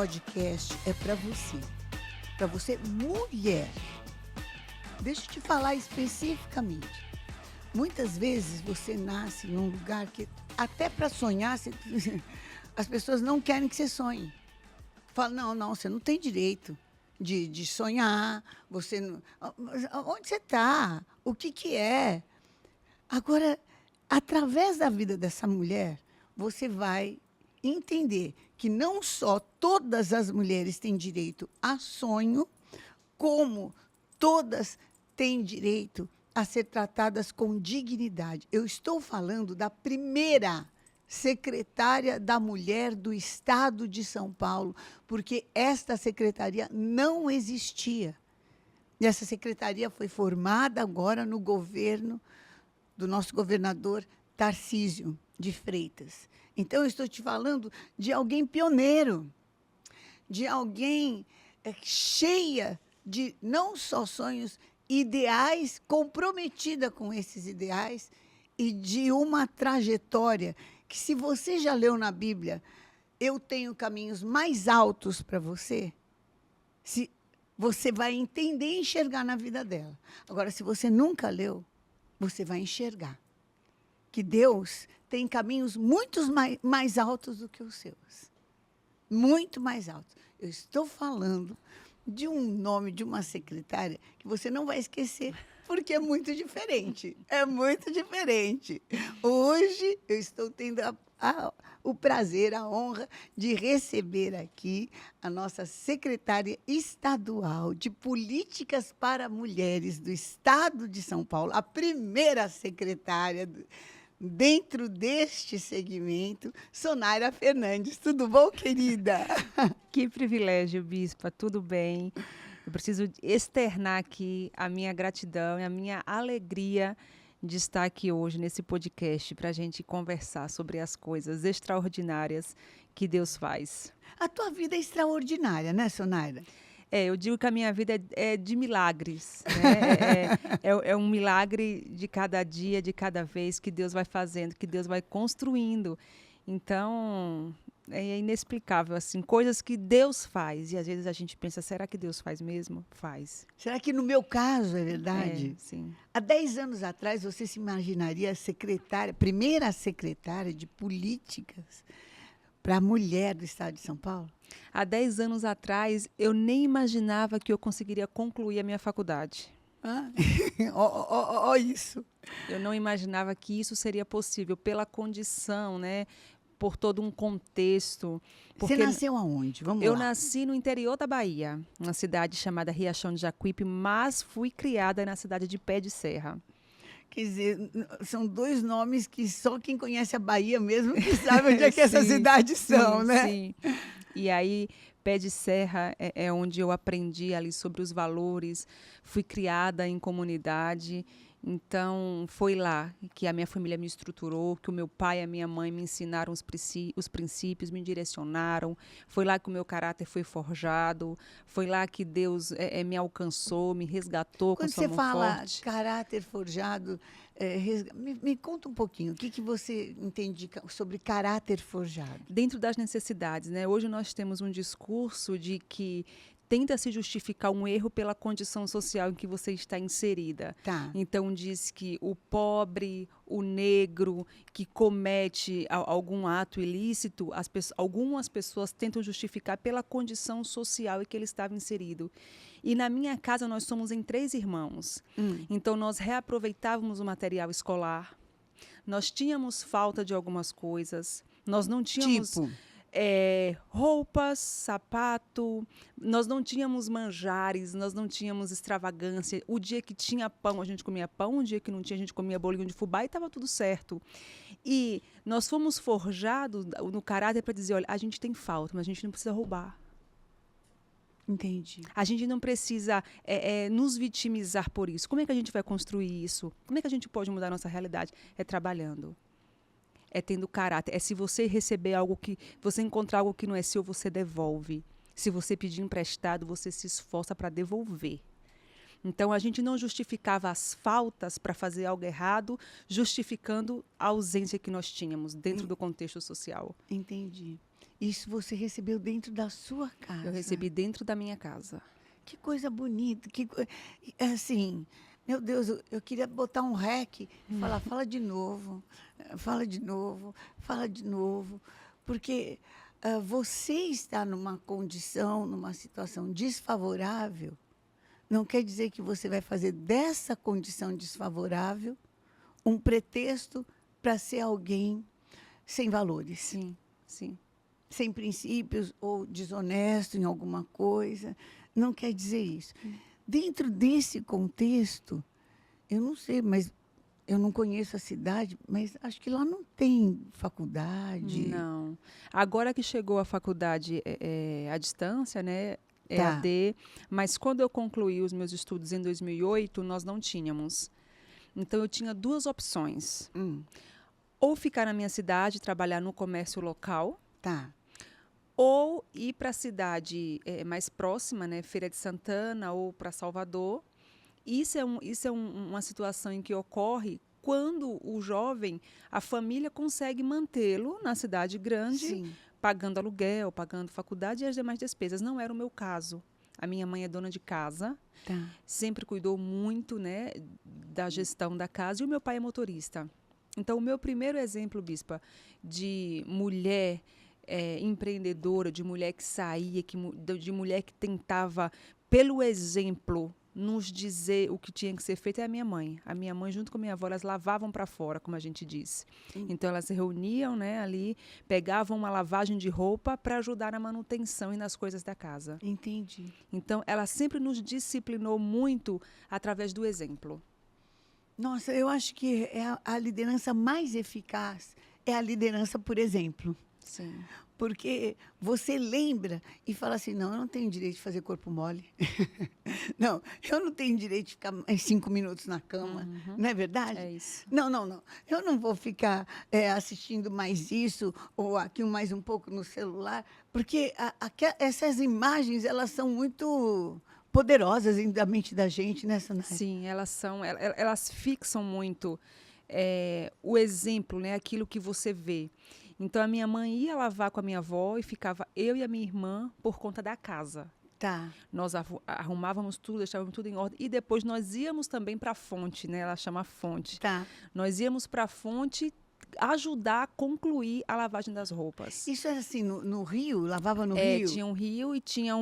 podcast é para você mulher. Deixa eu te falar especificamente. Muitas vezes você nasce num lugar que até para sonhar as pessoas não querem que você sonhe. Fala, não, você não tem direito de sonhar. Você não, onde você está? O que é? Agora, através da vida dessa mulher, você vai entender que não só todas as mulheres têm direito a sonho, como todas têm direito a ser tratadas com dignidade. Eu estou falando da primeira secretária da Mulher do Estado de São Paulo, porque esta secretaria não existia. E essa secretaria foi formada agora no governo do nosso governador Tarcísio de Freitas. Então, eu estou te falando de alguém pioneiro, de alguém cheia de não só sonhos, ideais, comprometida com esses ideais e de uma trajetória que, se você já leu na Bíblia, eu tenho caminhos mais altos para você, você vai entender e enxergar na vida dela. Agora, se você nunca leu, você vai enxergar que Deus tem caminhos muito mais altos do que os seus. Muito mais altos. Eu estou falando de um nome de uma secretária que você não vai esquecer, porque é muito diferente. É muito diferente. Hoje eu estou tendo o prazer, a honra de receber aqui a nossa secretária estadual de Políticas para Mulheres do Estado de São Paulo, a primeira secretária dentro deste segmento, Sonaira Fernandes. Tudo bom, querida? Que privilégio, Bispa, tudo bem? Eu preciso externar aqui a minha gratidão e a minha alegria de estar aqui hoje nesse podcast para a gente conversar sobre as coisas extraordinárias que Deus faz. A tua vida é extraordinária, né, Sonaira? Eu digo que a minha vida é de milagres, né? É um milagre de cada dia, de cada vez que Deus vai fazendo, que Deus vai construindo. Então, é inexplicável, assim, coisas que Deus faz. E às vezes a gente pensa, será que Deus faz mesmo? Faz. Será que no meu caso é verdade? Sim. Há 10 anos atrás, você se imaginaria primeira secretária de políticas para a mulher do Estado de São Paulo? Há 10 anos atrás, eu nem imaginava que eu conseguiria concluir a minha faculdade. Ó isso. Eu não imaginava que isso seria possível pela condição, né? Por todo um contexto. Você nasceu aonde? Vamos Eu lá. nasci no interior da Bahia, uma cidade chamada Riachão de Jacuípe, mas fui criada na cidade de Pé de Serra. Quer dizer, são dois nomes que só quem conhece a Bahia mesmo que sabe onde é que essas cidades são, né? Sim. E aí, Pé de Serra é onde eu aprendi ali sobre os valores, fui criada em comunidade. Então, foi lá que a minha família me estruturou, que o meu pai e a minha mãe me ensinaram os princípios, me direcionaram. Foi lá que o meu caráter foi forjado. Foi lá que Deus me alcançou, me resgatou com sua mão forte. Quando você fala caráter forjado, me conta um pouquinho. O que você entende sobre caráter forjado? Dentro das necessidades, né? Hoje nós temos um discurso de que tenta se justificar um erro pela condição social em que você está inserida. Tá. Então, diz que o pobre, o negro, que comete algum ato ilícito, algumas pessoas tentam justificar pela condição social em que ele estava inserido. E na minha casa, nós somos em 3 irmãos. Então, nós reaproveitávamos o material escolar, nós tínhamos falta de algumas coisas, nós não tínhamos... Tipo? Roupas, sapato, nós não tínhamos manjares, nós não tínhamos extravagância. O dia que tinha pão, a gente comia pão, o dia que não tinha, a gente comia bolinho de fubá e estava tudo certo. E nós fomos forjados no caráter para dizer, olha, a gente tem falta, mas a gente não precisa roubar. Entendi. A gente não precisa nos vitimizar por isso. Como é que a gente vai construir isso? Como é que a gente pode mudar a nossa realidade? É trabalhando. É tendo caráter. É se você receber algo você encontrar algo que não é seu, você devolve. Se você pedir emprestado, você se esforça para devolver. Então, a gente não justificava as faltas para fazer algo errado, justificando a ausência que nós tínhamos dentro do contexto social. Entendi. Isso você recebeu dentro da sua casa. Eu recebi dentro da minha casa. Que coisa bonita. Assim, meu Deus, eu queria botar um rec e falar, fala de novo, fala de novo, fala de novo. Porque você está numa condição, numa situação desfavorável, não quer dizer que você vai fazer dessa condição desfavorável um pretexto para ser alguém sem valores. Sim, sim. Sem princípios ou desonesto em alguma coisa. Não quer dizer isso. Dentro desse contexto, eu não sei, mas eu não conheço a cidade, mas acho que lá não tem faculdade. Não. Agora que chegou a faculdade à distância, né? Tá. EAD, mas quando eu concluí os meus estudos em 2008, nós não tínhamos. Então, eu tinha duas opções. Ou ficar na minha cidade, trabalhar no comércio local, Tá. ou ir para a cidade mais próxima, né, Feira de Santana ou para Salvador. Isso é uma situação em que ocorre quando o jovem, a família consegue mantê-lo na cidade grande, Sim. pagando aluguel, pagando faculdade e as demais despesas. Não era o meu caso. A minha mãe é dona de casa, Tá. sempre cuidou muito, né, da gestão da casa, e o meu pai é motorista. Então, o meu primeiro exemplo, Bispa, de mulher empreendedora, de mulher que saía, de mulher que tentava, pelo exemplo, nos dizer o que tinha que ser feito, é a minha mãe. A minha mãe, junto com a minha avó, elas lavavam para fora, como a gente disse. Então, elas se reuniam, né, ali, pegavam uma lavagem de roupa para ajudar na manutenção e nas coisas da casa. Entendi. Então, ela sempre nos disciplinou muito através do exemplo. Nossa, eu acho que a liderança mais eficaz é a liderança por exemplo. Sim. Porque você lembra e fala assim, não, eu não tenho direito de fazer corpo mole. Não, eu não tenho direito de ficar mais 5 minutos na cama. Não é verdade? É isso. Não, não, não. Eu não vou ficar assistindo mais isso ou aqui mais um pouco no celular, porque essas imagens, elas são muito poderosas na mente da gente, né, Sanay? Sim, elas fixam muito o exemplo, né, aquilo que você vê. Então, a minha mãe ia lavar com a minha avó e ficava eu e a minha irmã por conta da casa. Tá. Nós arrumávamos tudo, deixávamos tudo em ordem. E depois nós íamos também para a fonte, né? Ela chama fonte. Tá. Nós íamos para a fonte ajudar a concluir a lavagem das roupas. Isso era assim, no rio? Lavava no rio? Tinha um rio e tinha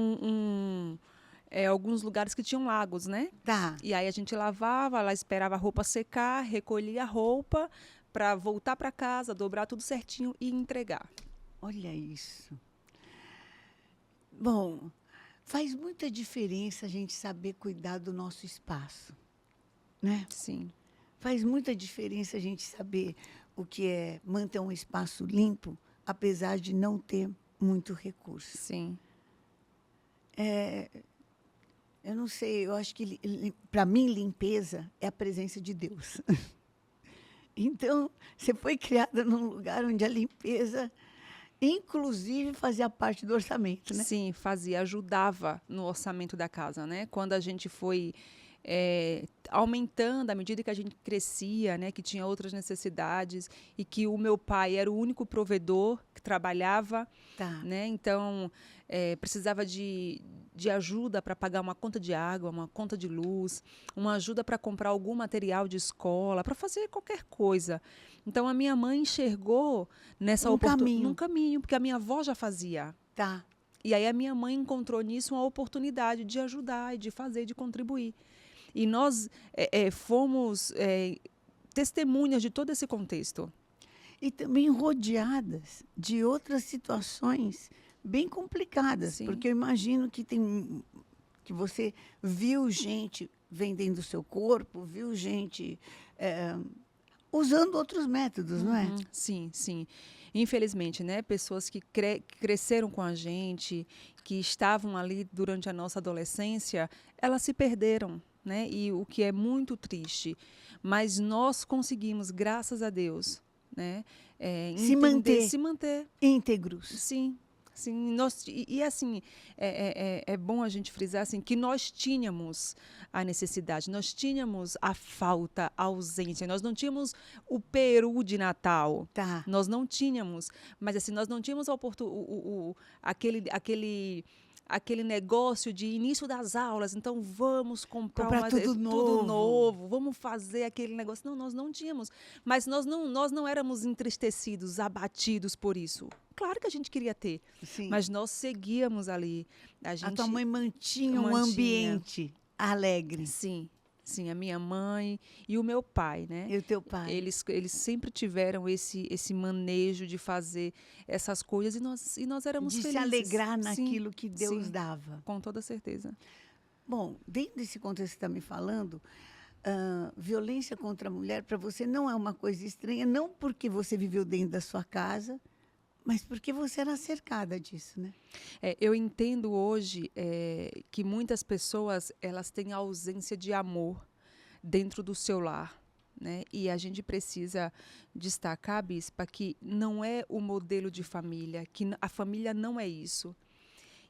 alguns lugares que tinham lagos, né? Tá. E aí a gente lavava, ela esperava a roupa secar, recolhia a roupa para voltar para casa, dobrar tudo certinho e entregar. Olha isso. Bom, faz muita diferença a gente saber cuidar do nosso espaço, né? Sim. Faz muita diferença a gente saber o que é manter um espaço limpo, apesar de não ter muito recurso. Sim. Eu não sei, eu acho que, para mim, limpeza é a presença de Deus. Então, você foi criada num lugar onde a limpeza, inclusive, fazia parte do orçamento, né? Sim, fazia, ajudava no orçamento da casa, né? Quando a gente foi aumentando, à medida que a gente crescia, né? Que tinha outras necessidades e que o meu pai era o único provedor que trabalhava, Tá. né? Então, precisava de ajuda para pagar uma conta de água, uma conta de luz, uma ajuda para comprar algum material de escola, para fazer qualquer coisa. Então, a minha mãe enxergou nessa num caminho, porque a minha avó já fazia. Tá. E aí a minha mãe encontrou nisso uma oportunidade de ajudar, de fazer, de contribuir. E nós fomos testemunhas de todo esse contexto. E também rodeadas de outras situações bem complicadas, Sim. porque eu imagino que você viu gente vendendo o seu corpo, viu gente usando outros métodos, não é? Sim, sim. Infelizmente, né, pessoas que cresceram com a gente, que estavam ali durante a nossa adolescência, elas se perderam, né? E o que é muito triste. Mas nós conseguimos, graças a Deus, né, Se manter se manter. íntegros. Sim, Sim, assim, é bom a gente frisar assim, que nós tínhamos a necessidade, nós tínhamos a falta, a ausência, nós não tínhamos o peru de Natal, Tá. nós não tínhamos, mas assim, nós não tínhamos a aquele negócio de início das aulas, então vamos comprar tudo tudo novo. novo, vamos fazer aquele negócio. Não, nós não tínhamos, mas nós não éramos entristecidos, abatidos por isso. Claro que a gente queria ter, Sim. mas nós seguíamos ali. A tua mãe mantinha um ambiente alegre. Sim, a minha mãe e o meu pai, né? E o teu pai? Eles sempre tiveram esse manejo de fazer essas coisas e nós éramos de felizes. se alegrar naquilo que Deus sim, dava. Com toda certeza. Bom, dentro desse contexto que você está me falando, violência contra a mulher para você não é uma coisa estranha, não porque você viveu dentro da sua casa, mas porque você era cercada disso, né? Eu entendo hoje que muitas pessoas elas têm ausência de amor dentro do seu lar, né? E a gente precisa destacar, Bispa, que não é o modelo de família, que a família não é isso.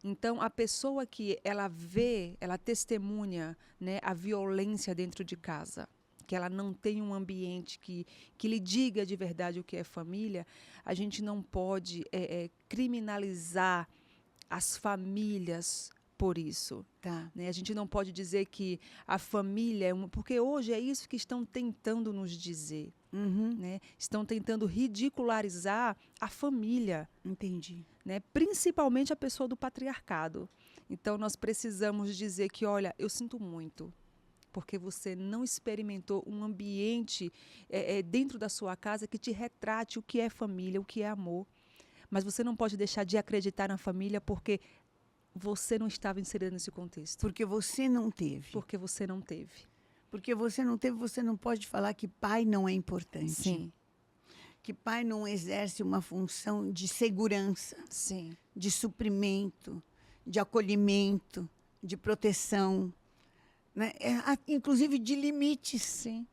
Então, a pessoa que ela vê, ela testemunha, né, a violência dentro de casa, que ela não tem um ambiente que lhe diga de verdade o que é família, a gente não pode criminalizar as famílias por isso. Tá. Né? A gente não pode dizer que a família é porque hoje é isso que estão tentando nos dizer. Uhum. Né? Estão tentando ridicularizar a família. Entendi. Né? Principalmente a pessoa do patriarcado. Então, nós precisamos dizer que, olha, eu sinto muito, porque você não experimentou um ambiente dentro da sua casa que te retrate o que é família, o que é amor. Mas você não pode deixar de acreditar na família porque você não estava inserido nesse contexto. Porque você não teve. Porque você não teve. Porque você não teve, você não pode falar que pai não é importante. Sim. Que pai não exerce uma função de segurança, sim, de suprimento, de acolhimento, de proteção, né? Inclusive de limites. Sim.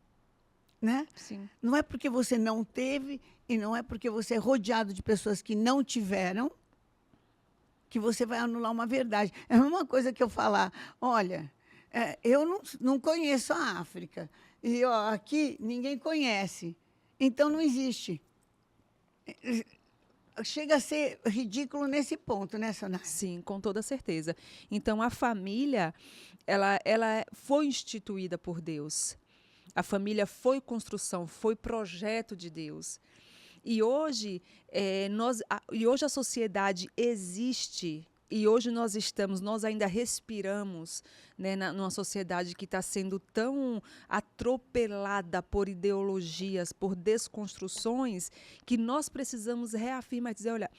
Né? Sim. Não é porque você não teve e não é porque você é rodeado de pessoas que não tiveram que você vai anular uma verdade. É a mesma coisa que eu falar, olha, eu não conheço a África e aqui ninguém conhece. Então, não existe. Chega a ser ridículo nesse ponto, né, Sonara? Sim, com toda certeza. Então, a família, ela foi instituída por Deus. A família foi construção, foi projeto de Deus. E hoje, hoje a sociedade existe. E hoje nós ainda respiramos, né, numa sociedade que está sendo tão atropelada por ideologias, por desconstruções, que nós precisamos reafirmar e dizer, olha,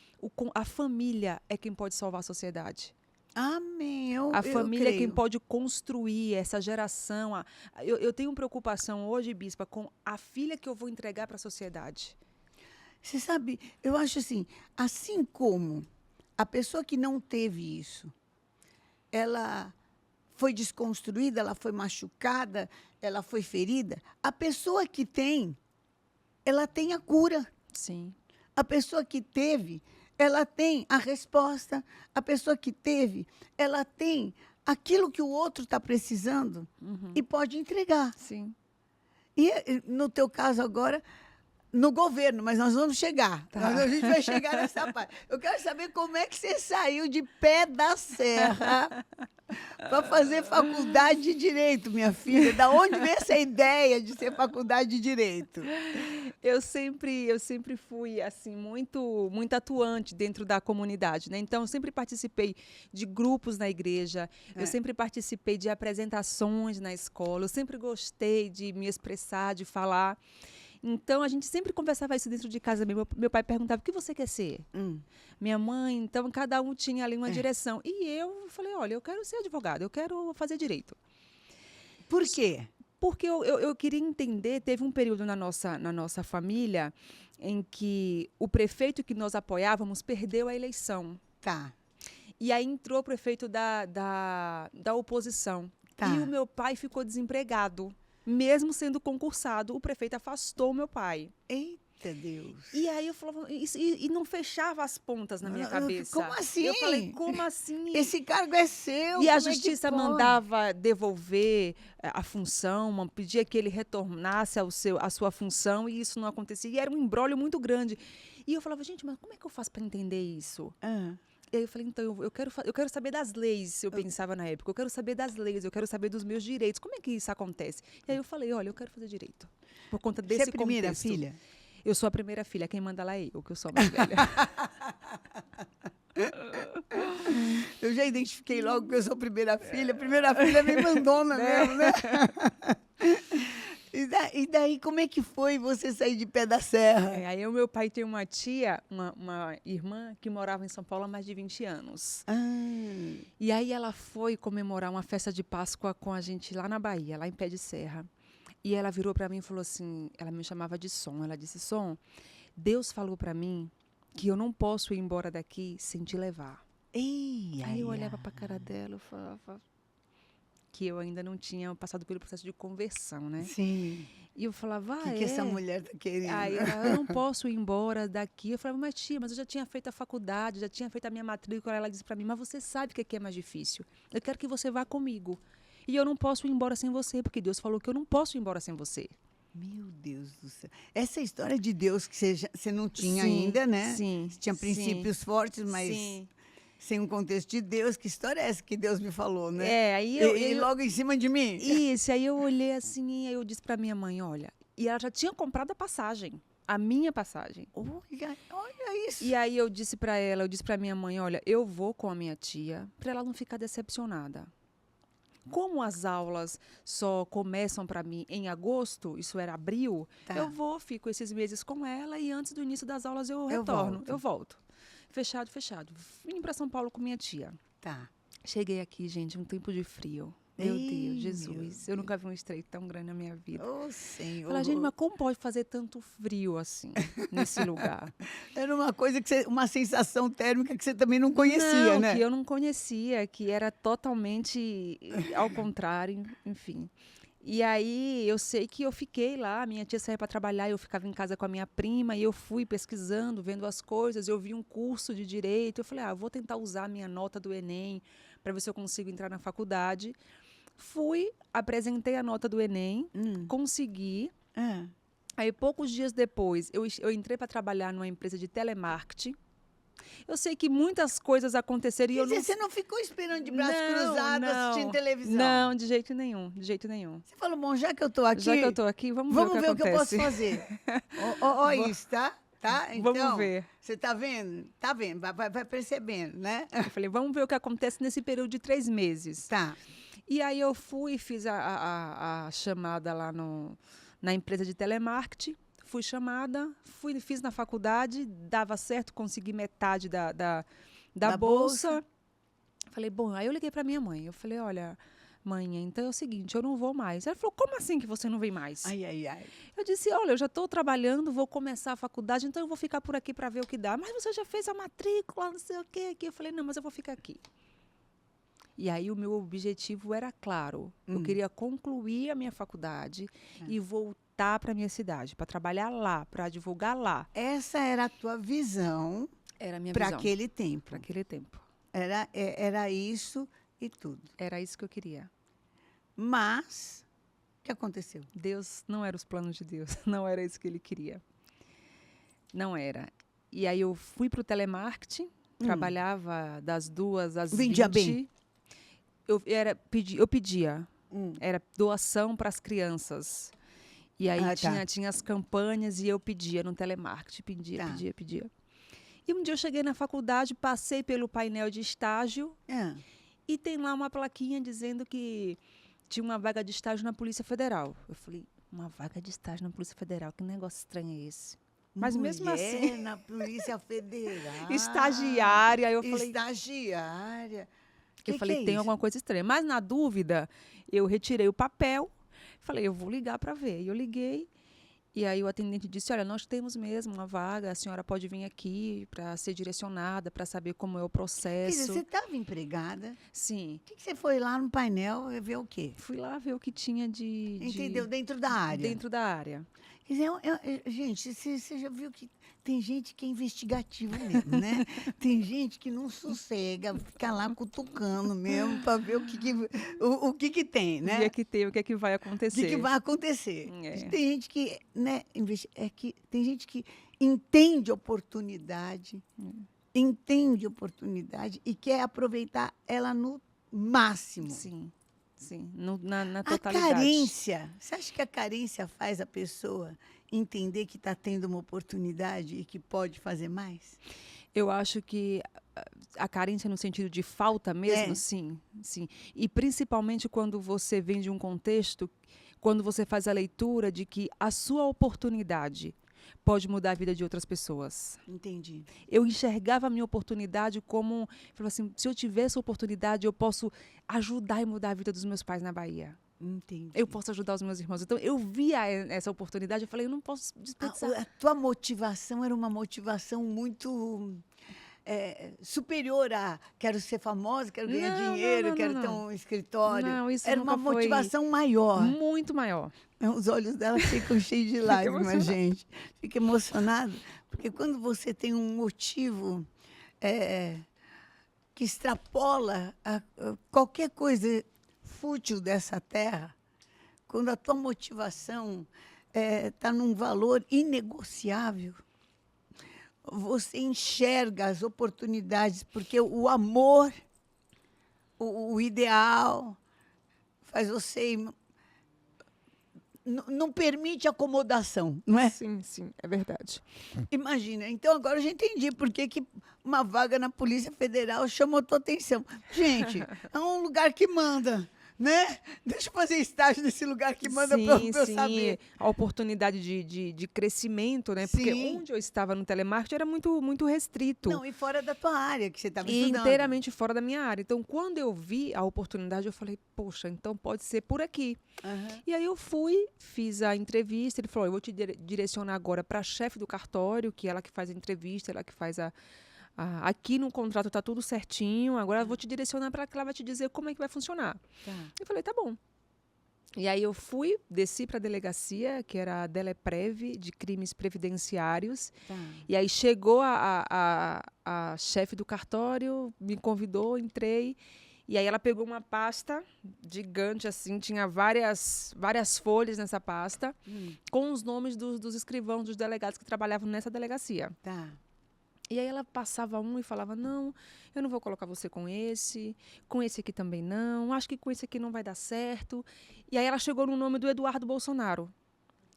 a família é quem pode salvar a sociedade. Amém. A família é quem pode construir essa geração. Eu tenho preocupação hoje, Bispa, com a filha que eu vou entregar para a sociedade. Você sabe, eu acho assim como a pessoa que não teve isso, ela foi desconstruída, ela foi machucada, ela foi ferida. A pessoa que tem, ela tem a cura. Sim. A pessoa que teve, ela tem a resposta. A pessoa que teve, ela tem aquilo que o outro está precisando e pode entregar. Sim. E no teu caso agora, no governo, mas nós vamos chegar. Tá. A gente vai chegar nessa parte. Eu quero saber como é que você saiu de Pé da Serra para fazer faculdade de Direito, minha filha. Da onde veio essa ideia de ser faculdade de Direito? Eu sempre fui assim muito atuante dentro da comunidade, né? Então eu sempre participei de grupos na igreja, eu sempre participei de apresentações na escola, eu sempre gostei de me expressar, de falar. Então, a gente sempre conversava isso dentro de casa. Meu pai perguntava, o que você quer ser? Minha mãe, então, cada um tinha ali uma direção. E eu falei, olha, eu quero ser advogada, eu quero fazer direito. Por quê? Porque eu queria entender, teve um período na nossa família em que o prefeito que nós apoiávamos perdeu a eleição. Tá. E aí entrou o prefeito da oposição. Tá. E o meu pai ficou desempregado. Mesmo sendo concursado, o prefeito afastou o meu pai. Eita. Eita, Deus. E aí eu falava, e não fechava as pontas na minha cabeça. Como assim? Eu falei, como assim? Esse cargo é seu. E a como é que justiça pode? mandava devolver a função, pedia que ele retornasse a sua função, e isso não acontecia. E era um imbróglio muito grande. E eu falava, gente, mas como é que eu faço para entender isso? Ah. E aí eu falei, então, eu quero saber das leis, eu pensava na época. Eu quero saber das leis, eu quero saber dos meus direitos. Como é que isso acontece? E aí eu falei, olha, eu quero fazer direito. Por conta desse Você é a primeira contexto. filha? Eu sou a primeira filha, quem manda lá é eu, que eu sou a mais velha. Eu já identifiquei logo que eu sou a primeira filha. A primeira filha é meio mandona mesmo, né? E daí, como é que foi você sair de Pé da Serra? Aí o meu pai tem uma tia, uma irmã, que morava em São Paulo há mais de 20 anos. Ah, E aí ela foi comemorar uma festa de Páscoa com a gente lá na Bahia, lá em Pé de Serra. E ela virou para mim e falou assim, ela me chamava de Som, ela disse, Som, Deus falou para mim que eu não posso ir embora daqui sem te levar. Aí eu olhava para a cara dela e falava que eu ainda não tinha passado pelo processo de conversão, né? sim. E eu falava, O que essa mulher tá querendo? Aí ela, eu não posso ir embora daqui. Eu falava, mas tia, mas eu já tinha feito a faculdade, já tinha feito a minha matrícula. Ela disse para mim, mas você sabe que aqui é mais difícil. Eu quero que você vá comigo. E eu não posso ir embora sem você, porque Deus falou que eu não posso ir embora sem você. Meu Deus do céu. Essa história de Deus que você não tinha Sim, ainda, né? sim, Você tinha princípios fortes, mas Sim. sem um contexto de Deus. Que história é essa que Deus me falou, né? Aí E logo em cima de mim? Isso, aí eu olhei assim, e aí eu disse para minha mãe, olha, e ela já tinha comprado a passagem, a minha passagem. Olha isso. E aí eu disse para minha mãe, olha, eu vou com a minha tia, para ela não ficar decepcionada. Como as aulas só começam para mim em agosto, isso era abril, Tá. eu fico esses meses com ela e antes do início das aulas eu retorno, eu volto. Fechado. Vim para São Paulo com minha tia. Tá. Cheguei aqui, gente, um tempo de frio. Meu Ei, Deus, Jesus, meu eu nunca vi um estreito tão grande na minha vida. Ô, Senhor. Falei, gente, mas como pode fazer tanto frio assim, nesse lugar? Era uma coisa uma sensação térmica que você também não conhecia, Não, né? que eu não conhecia, que era totalmente ao contrário, enfim. E aí eu sei que eu fiquei lá, minha tia saía para trabalhar, eu ficava em casa com a minha prima e eu fui pesquisando, vendo as coisas, eu vi um curso de direito, eu falei, vou tentar usar a minha nota do Enem para ver se eu consigo entrar na faculdade. Fui, apresentei a nota do Enem, consegui. Aí poucos dias depois eu entrei para trabalhar numa empresa de telemarketing. Eu sei que muitas coisas aconteceram e Quer dizer, você não ficou esperando de braços cruzados assistindo televisão? Não, de jeito nenhum, de jeito nenhum. Você falou, bom, já que eu tô aqui... Já que eu tô aqui, vamos ver ver o que eu posso acontece. fazer. Ó isso, tá? Então, Vamos ver. Você tá vendo? Tá vendo, vai percebendo, né? Eu falei, vamos ver o que acontece nesse período de 3 meses. Tá. E aí eu fui e fiz a chamada lá na empresa de telemarketing. Fui chamada, fiz na faculdade, dava certo, consegui metade da bolsa. Falei, bom, aí eu liguei para minha mãe. Eu falei, olha, mãe, então é o seguinte, eu não vou mais. Ela falou, como assim que você não vem mais? Ai. Eu disse, olha, eu já estou trabalhando, vou começar a faculdade, então eu vou ficar por aqui para ver o que dá. Mas você já fez a matrícula, não sei o quê aqui. Eu falei, não, mas eu vou ficar aqui. E aí o meu objetivo era claro. Eu queria concluir a minha faculdade e voltar para a minha cidade, para trabalhar lá, para divulgar lá. Essa era a tua visão Era a minha para visão. aquele tempo. Para aquele tempo. Era isso e tudo. Era isso que eu queria. Mas, o que aconteceu? Deus, não eram os planos de Deus. Não era isso que ele queria. Não era. E aí eu fui para o telemarketing, trabalhava das 2 às 20. Vendia bem? Eu pedia. Era doação para as crianças. E aí tinha as campanhas e eu pedia no telemarketing. Pedia. E um dia eu cheguei na faculdade, passei pelo painel de estágio e tem lá uma plaquinha dizendo que tinha uma vaga de estágio na Polícia Federal. Eu falei, uma vaga de estágio na Polícia Federal? Que negócio estranho é esse? Mas mesmo assim... na Polícia Federal. Estagiária. Eu falei... Estagiária. Eu falei, tem alguma coisa estranha. Mas, na dúvida, eu retirei o papel. Falei, eu vou ligar para ver. E eu liguei. E aí o atendente disse, olha, nós temos mesmo uma vaga. A senhora pode vir aqui para ser direcionada, para saber como é o processo. Quer dizer, você estava empregada? Sim. O que você foi lá no painel ver o quê? Fui lá ver o que tinha de... Entendeu? Dentro da área. Dentro da área. Quer dizer, gente, você já viu que tem gente que é investigativa mesmo, né? Tem gente que não sossega, fica lá cutucando mesmo para ver o que tem, O que é né? que tem, o que é que vai O que acontecer. vai acontecer. É. Tem gente que, né, tem gente que entende oportunidade e quer aproveitar ela no máximo. Sim, sim, na A totalidade. carência, você acha que a carência faz a pessoa entender que está tendo uma oportunidade e que pode fazer mais? Eu acho que a carência no sentido de falta mesmo, É, sim, sim. E principalmente quando você vem de um contexto, quando você faz a leitura de que a sua oportunidade pode mudar a vida de outras pessoas. entendi. Eu enxergava a minha oportunidade como, falava assim, se eu tiver essa oportunidade, eu posso ajudar e mudar a vida dos meus pais na Bahia. Entendi. Eu posso ajudar os meus irmãos. Então, eu via essa oportunidade, eu falei, eu não posso desperdiçar. A tua motivação era uma motivação muito superior a quero ser famosa, quero ganhar Não, não, dinheiro, não, não, quero ter não. um escritório. Não, isso Era uma nunca foi motivação maior. muito maior. Os olhos dela ficam cheios de Fico lágrimas, emocionada. gente. Fica emocionado, porque quando você tem um motivo que extrapola qualquer coisa fútil dessa terra, quando a tua motivação está num valor inegociável, você enxerga as oportunidades, porque o amor, o ideal, faz você não permite acomodação, não é? Sim, sim, é verdade. Imagina. Então agora eu já entendi por que uma vaga na Polícia Federal chamou tua atenção. Gente, é um lugar que manda, né? Deixa eu fazer estágio nesse lugar que manda para Sim, eu sim, saber. a oportunidade de crescimento, né? Porque Sim. onde eu estava no telemarketing era muito, muito restrito. Não, e fora da tua área que você estava E estudando. inteiramente fora da minha área. Então, quando eu vi a oportunidade, eu falei, poxa, então pode ser por aqui. Aham. E aí eu fui, fiz a entrevista, ele falou, eu vou te direcionar agora para a chefe do cartório, que é ela que faz a entrevista, ela que faz aqui no contrato tá tudo certinho, agora eu vou te direcionar para que ela vai te dizer como é que vai funcionar. Tá. Eu falei, tá bom. E aí eu fui, desci para a delegacia, que era a Deleprev, de crimes previdenciários. Tá. E aí chegou a chefe do cartório, me convidou, entrei. E aí ela pegou uma pasta gigante, assim, tinha várias folhas nessa pasta, com os nomes dos escrivãos, dos delegados que trabalhavam nessa delegacia. Tá. E aí ela passava um e falava, não, eu não vou colocar você com esse aqui também não, acho que com esse aqui não vai dar certo. E aí ela chegou no nome do Eduardo Bolsonaro.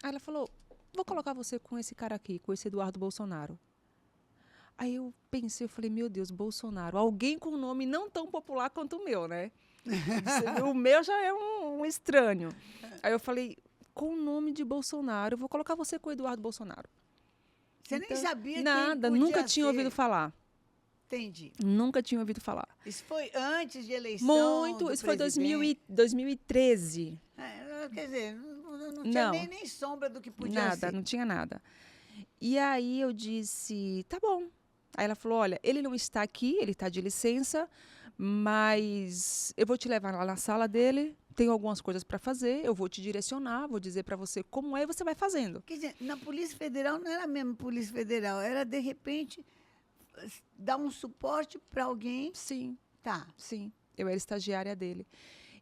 Aí ela falou, vou colocar você com esse cara aqui, com esse Eduardo Bolsonaro. Aí eu pensei, eu falei, meu Deus, Bolsonaro, alguém com um nome não tão popular quanto o meu, né? O meu já é um estranho. Aí eu falei, com o nome de Bolsonaro, eu vou colocar você com o Eduardo Bolsonaro. Você nem sabia quem Nada, podia nunca tinha ser. ouvido falar. Entendi. Nunca tinha ouvido falar. Isso foi antes de eleição Muito, do isso foi presidente. 2013. Quer dizer, não tinha Não, nem sombra do que podia nada, ser. não tinha nada. E aí eu disse, tá bom. Aí ela falou, olha, ele não está aqui, ele está de licença, mas eu vou te levar lá na sala dele, tenho algumas coisas para fazer, eu vou te direcionar, vou dizer para você como é e você vai fazendo. Quer dizer, na Polícia Federal não era mesmo Polícia Federal, era, de repente, dar um suporte para alguém. Sim, Tá. sim, eu era estagiária dele.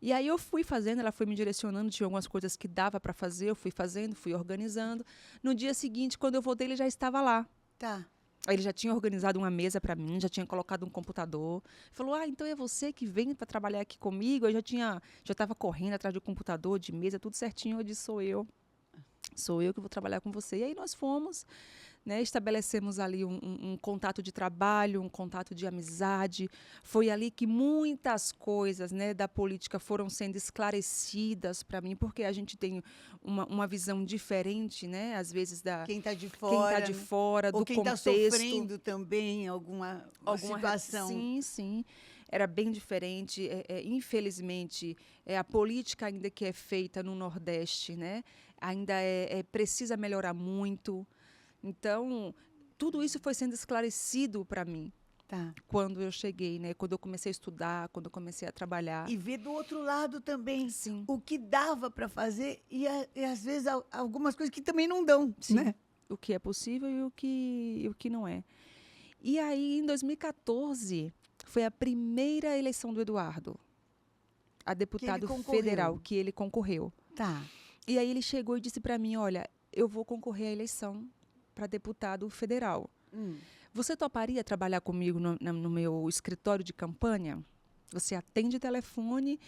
E aí eu fui fazendo, ela foi me direcionando, tinha algumas coisas que dava para fazer, eu fui fazendo, fui organizando. No dia seguinte, quando eu voltei, ele já estava lá. Tá. Aí ele já tinha organizado uma mesa para mim, já tinha colocado um computador. Falou, então é você que vem para trabalhar aqui comigo? Eu já estava correndo atrás do computador, de mesa, tudo certinho. Eu disse, sou eu que vou trabalhar com você. E aí nós fomos, né, estabelecemos ali um contato de trabalho, um contato de amizade. Foi ali que muitas coisas, né, da política foram sendo esclarecidas para mim, porque a gente tem uma visão diferente, né, às vezes Quem está de quem fora. está de fora, Ou do quem está contexto. sofrendo também alguma situação. Sim, sim. Era bem diferente. Infelizmente, a política ainda que é feita no Nordeste, né, ainda precisa melhorar muito. Então, tudo isso foi sendo esclarecido para mim. Tá. quando eu cheguei, né? Quando eu comecei a estudar, quando eu comecei a trabalhar. E ver do outro lado também Sim. o que dava para fazer e às vezes algumas coisas que também não dão, Sim. né? O que é possível e o que não é. E aí, em 2014, foi a primeira eleição do Eduardo, a deputado concorreu. federal, que ele concorreu. Tá. E aí ele chegou e disse para mim, olha, eu vou concorrer à eleição para deputado federal. Você toparia trabalhar comigo no meu escritório de campanha? Você atende telefone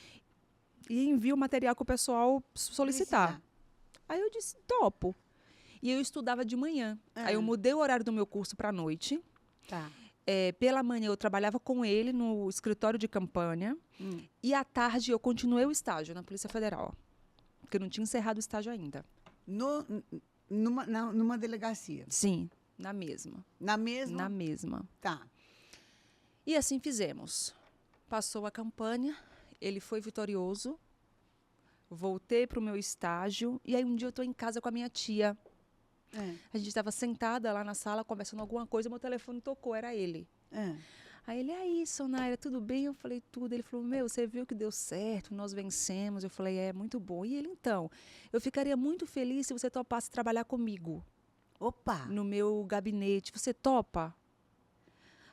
e envia o material que o pessoal solicitar. Aí eu disse, topo. E eu estudava de manhã. Aí eu mudei o horário do meu curso para a noite. Tá. Pela manhã eu trabalhava com ele no escritório de campanha. E à tarde eu continuei o estágio na Polícia Federal. Porque eu não tinha encerrado o estágio ainda. Numa delegacia? Sim, na mesma. Na mesma? Na mesma. Tá. E assim fizemos. Passou a campanha, ele foi vitorioso. Voltei para o meu estágio. E aí um dia eu estou em casa com a minha tia. A gente estava sentada lá na sala, conversando alguma coisa, meu telefone tocou, era ele. Aí ele, aí, Sonaira, tudo bem? Eu falei, tudo. Ele falou, você viu que deu certo, nós vencemos. Eu falei, muito bom. E ele, então, eu ficaria muito feliz se você topasse trabalhar comigo. Opa! No meu gabinete. Você topa?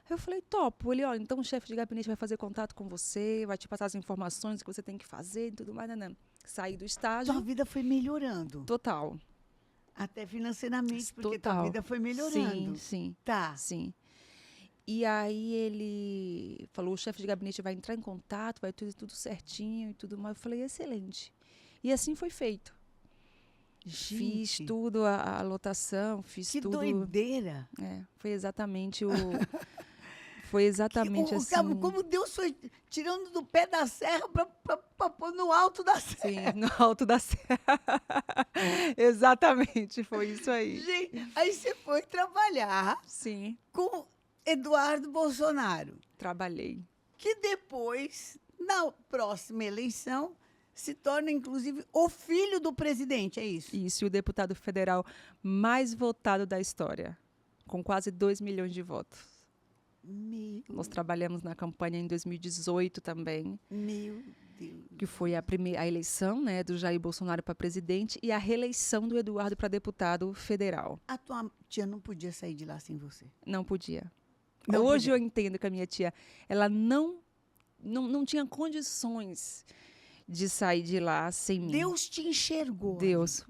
Eu falei, topo. Ele, então o chefe de gabinete vai fazer contato com você, vai te passar as informações que você tem que fazer e tudo mais. Não. Saí do estágio. Tua vida foi melhorando. Total. Até financeiramente, porque Total. tua vida foi melhorando. Sim. Tá. Sim. E aí ele falou, o chefe de gabinete vai entrar em contato, vai tudo certinho e tudo mais. Eu falei, excelente. E assim foi feito. Fiz tudo, a lotação, fiz que tudo. Que doideira! Foi exatamente Foi exatamente assim. Como Deus foi tirando do pé da serra para pôr no alto da serra. Sim, no alto da serra. Exatamente, foi isso aí. Gente, aí você foi trabalhar Sim. com Eduardo Bolsonaro. Trabalhei. Que depois, na próxima eleição, se torna, inclusive, o filho do presidente, é isso? Isso, e o deputado federal mais votado da história, com quase 2 milhões de votos. Nós trabalhamos na campanha em 2018 também. Meu Deus. Que foi a eleição, né, do Jair Bolsonaro para presidente e a reeleição do Eduardo para deputado federal. A tua tia não podia sair de lá sem você? Não podia. Não Hoje podia. eu entendo que a minha tia, ela não tinha condições de sair de lá sem mim. Deus te enxergou. Deus,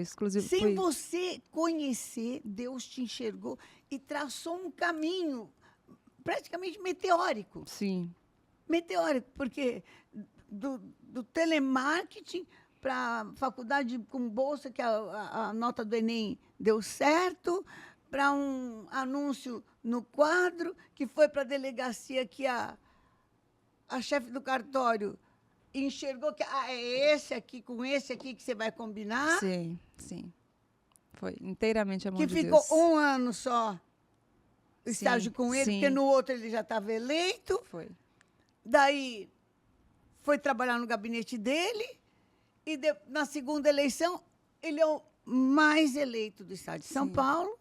exclusivo. Sem você conhecer, Deus te enxergou e traçou um caminho praticamente meteórico. Sim. Meteórico, porque do telemarketing para faculdade com bolsa, que a nota do Enem deu certo, para um anúncio no quadro, que foi para a delegacia que a chefe do cartório enxergou que é esse aqui com esse aqui que você vai combinar. Sim, sim. Foi inteiramente a mão que de ficou Deus. um ano só o estágio com ele, sim. porque no outro ele já estava eleito. Foi. Daí foi trabalhar no gabinete dele e na segunda eleição ele é o mais eleito do estado de São Paulo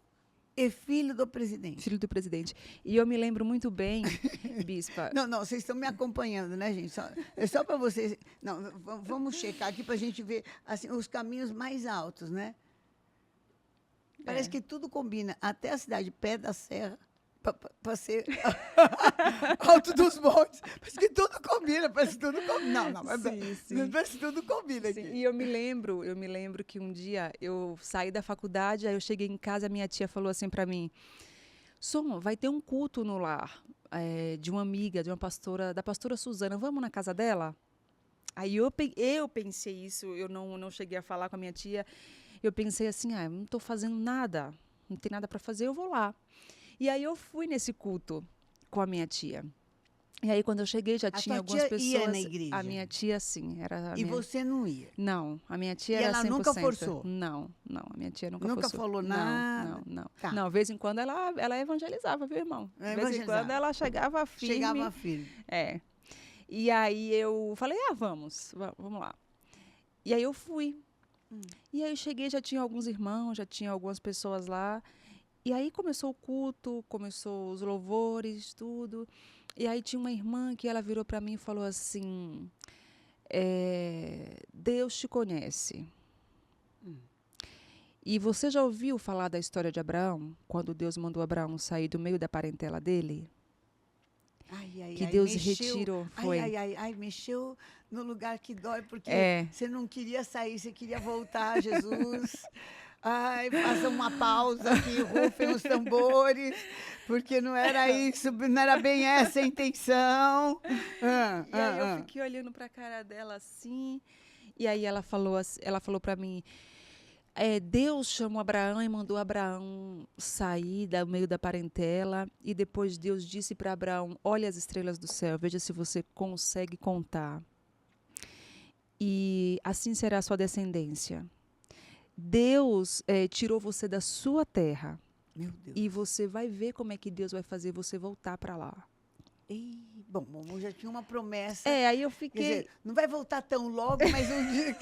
e filho do presidente. Filho do presidente. E eu me lembro muito bem, Bispa. Não, vocês estão me acompanhando, né, gente? É só para vocês. Não, vamos checar aqui para a gente ver assim, os caminhos mais altos, né? Parece que tudo combina, até a cidade Pé da Serra, para ser Alto dos Montes. Parece que tudo combina, parece que tudo combina. Não, mas parece que tudo combina aqui. E eu me lembro que um dia eu saí da faculdade, aí eu cheguei em casa, a minha tia falou assim para mim, Som, vai ter um culto no lar de uma amiga, de uma pastora, da pastora Suzana, vamos na casa dela? Aí eu pensei isso, eu não cheguei a falar com a minha tia, eu pensei assim, eu não estou fazendo nada, não tem nada para fazer, eu vou lá. E aí eu fui nesse culto com a minha tia. E aí quando eu cheguei já tinha algumas pessoas. Ia na igreja? A minha tia sim, era. Você não ia? Não, a minha tia e era 100%. ela nunca forçou? Não, a minha tia nunca forçou. Nunca falou nada? Não. Tá. Não, de vez em quando ela evangelizava, viu, irmão? De vez em quando ela chegava firme. Chegava firme. E aí eu falei, vamos lá. E aí eu fui. E aí eu cheguei, já tinha alguns irmãos, já tinha algumas pessoas lá. E aí começou o culto, começou os louvores, tudo. E aí tinha uma irmã que ela virou para mim e falou assim, Deus te conhece. E você já ouviu falar da história de Abraão? Quando Deus mandou Abraão sair do meio da parentela dele? Que Deus retirou, foi. Mexeu no lugar que dói, porque É. você não queria sair, você queria voltar, Jesus. Ai, faça uma pausa aqui, rufem os tambores, porque não era isso, não era bem essa a intenção. E aí eu fiquei olhando para a cara dela assim, e aí ela falou para mim, Deus chamou Abraão e mandou Abraão sair do meio da parentela, e depois Deus disse para Abraão, olha as estrelas do céu, veja se você consegue contar. E assim será a sua descendência. Deus tirou você da sua terra. Meu Deus. E você vai ver como é que Deus vai fazer você voltar para lá. Bom, já tinha uma promessa. Aí eu fiquei... Quer dizer, não vai voltar tão logo, mas um dia...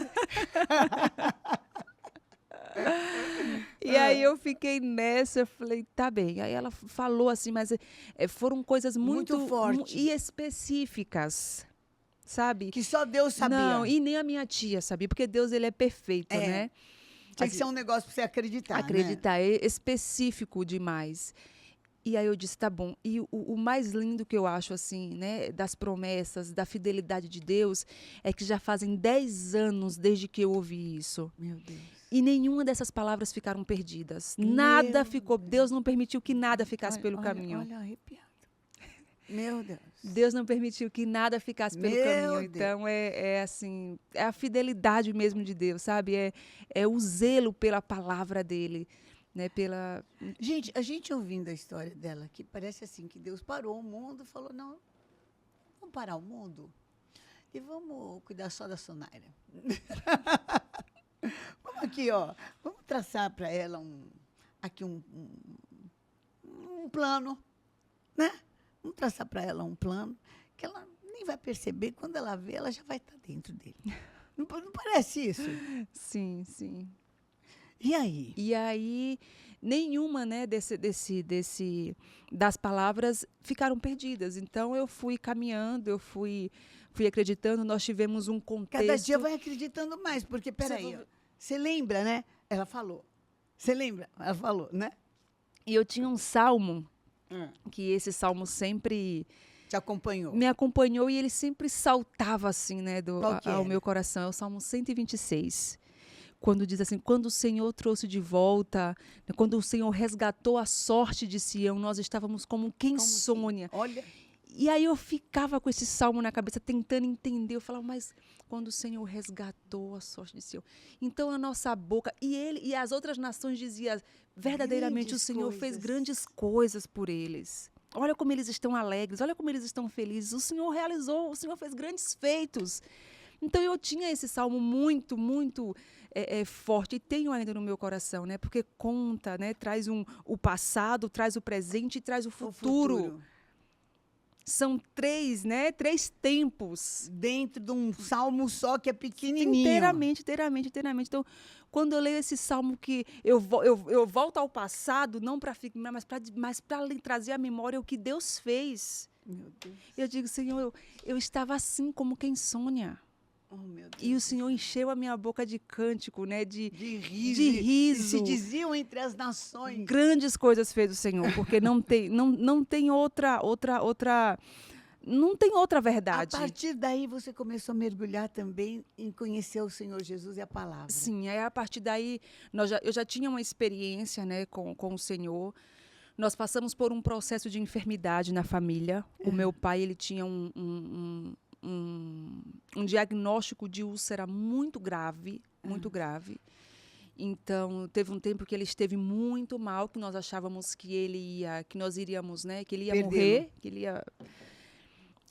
E aí eu fiquei nessa, eu falei, tá bem. Aí ela falou assim, mas foram coisas muito fortes e específicas, sabe? Que só Deus sabia. Não, e nem a minha tia sabia, porque Deus, ele é perfeito, né? Tinha que ser um negócio para você acreditar, Acreditar, é específico demais. E aí eu disse, tá bom. E o mais lindo que eu acho, assim, né, das promessas, da fidelidade de Deus, é que já fazem 10 anos desde que eu ouvi isso. Meu Deus. E nenhuma dessas palavras ficaram perdidas. Nada ficou. Deus não permitiu que nada ficasse pelo caminho. Olha, arrepiado. Meu Deus. Deus não permitiu que nada ficasse pelo caminho. Então, assim, é a fidelidade mesmo de Deus, sabe? É o zelo pela palavra dele. Né, Gente, a gente ouvindo a história dela, que parece assim, que Deus parou o mundo e falou, não, vamos parar o mundo e vamos cuidar só da Sonaira. Vamos aqui, ó, vamos traçar para ela um plano, né? Vamos traçar para ela um plano que ela nem vai perceber, quando ela vê, ela já vai estar dentro dele. Não parece isso? Sim, sim. E aí? E aí, nenhuma, né, das palavras ficaram perdidas. Então, eu fui caminhando, eu fui acreditando, nós tivemos um contexto... Cada dia vai acreditando mais, porque, peraí, você lembra, né? Ela falou. Você lembra? Ela falou, né? E eu tinha um salmo, que esse salmo sempre... Te acompanhou? Me acompanhou e ele sempre saltava, assim, né, ao meu coração. É o Salmo 126. Quando diz assim, quando o Senhor trouxe de volta, quando o Senhor resgatou a sorte de Sião, nós estávamos como quem sonha. Olha. E aí eu ficava com esse salmo na cabeça, tentando entender. Eu falava, mas quando o Senhor resgatou a sorte de Sião. Então a nossa boca, e as outras nações diziam, verdadeiramente o Senhor fez grandes coisas por eles. Olha como eles estão alegres, olha como eles estão felizes. O Senhor realizou, o Senhor fez grandes feitos. Então eu tinha esse salmo muito, muito forte, e tenho ainda no meu coração, né? Porque conta, né? Traz o passado, traz o presente e traz o futuro. São 3, né? 3 tempos. Dentro de um salmo só que é pequenininho. Inteiramente. Então, quando eu leio esse salmo, que eu volto ao passado, não para ficar, mas para trazer à memória o que Deus fez. Meu Deus. Eu digo, Senhor, eu estava assim como quem sonha. Oh, meu Deus. E o Senhor encheu a minha boca de cântico, né? De riso. E se diziam entre as nações. Grandes coisas fez o Senhor, porque não tem outra não tem outra verdade. A partir daí você começou a mergulhar também em conhecer o Senhor Jesus e a palavra. Sim, aí a partir daí eu já tinha uma experiência, né, com o Senhor. Nós passamos por um processo de enfermidade na família. O meu pai, ele tinha um diagnóstico de úlcera muito grave. Então, teve um tempo que ele esteve muito mal, que nós achávamos que nós iríamos, né, que ele ia morrer, que ele ia...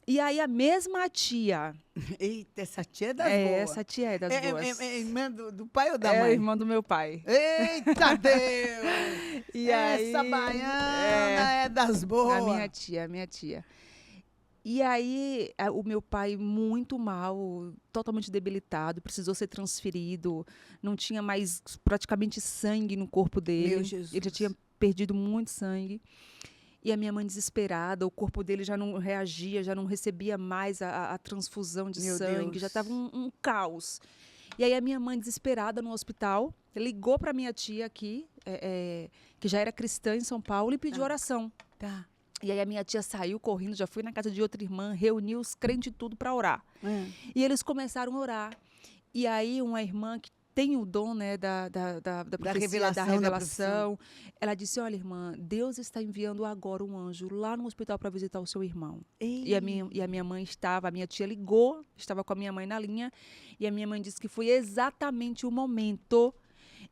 E aí a mesma tia... Eita, essa tia é das boas. Essa tia é das boas. É irmã do pai ou da mãe? É irmã do meu pai. Eita Deus! E essa aí, baiana é das boas. A minha tia. E aí, o meu pai muito mal, totalmente debilitado, precisou ser transferido, não tinha mais praticamente sangue no corpo dele. Meu Jesus. Ele já tinha perdido muito sangue. E a minha mãe desesperada, o corpo dele já não reagia, já não recebia mais a transfusão de Meu sangue, Deus. já estava um caos. E aí a minha mãe, desesperada no hospital, ligou para minha tia aqui, que já era cristã em São Paulo, e pediu oração. Tá. E aí a minha tia saiu correndo, já foi na casa de outra irmã, reuniu os crentes tudo para orar. E eles começaram a orar. E aí uma irmã que tem o dom, né, da profecia, da revelação, ela disse, olha, irmã, Deus está enviando agora um anjo lá no hospital para visitar o seu irmão. E a minha mãe a minha tia ligou, estava com a minha mãe na linha, e a minha mãe disse que foi exatamente o momento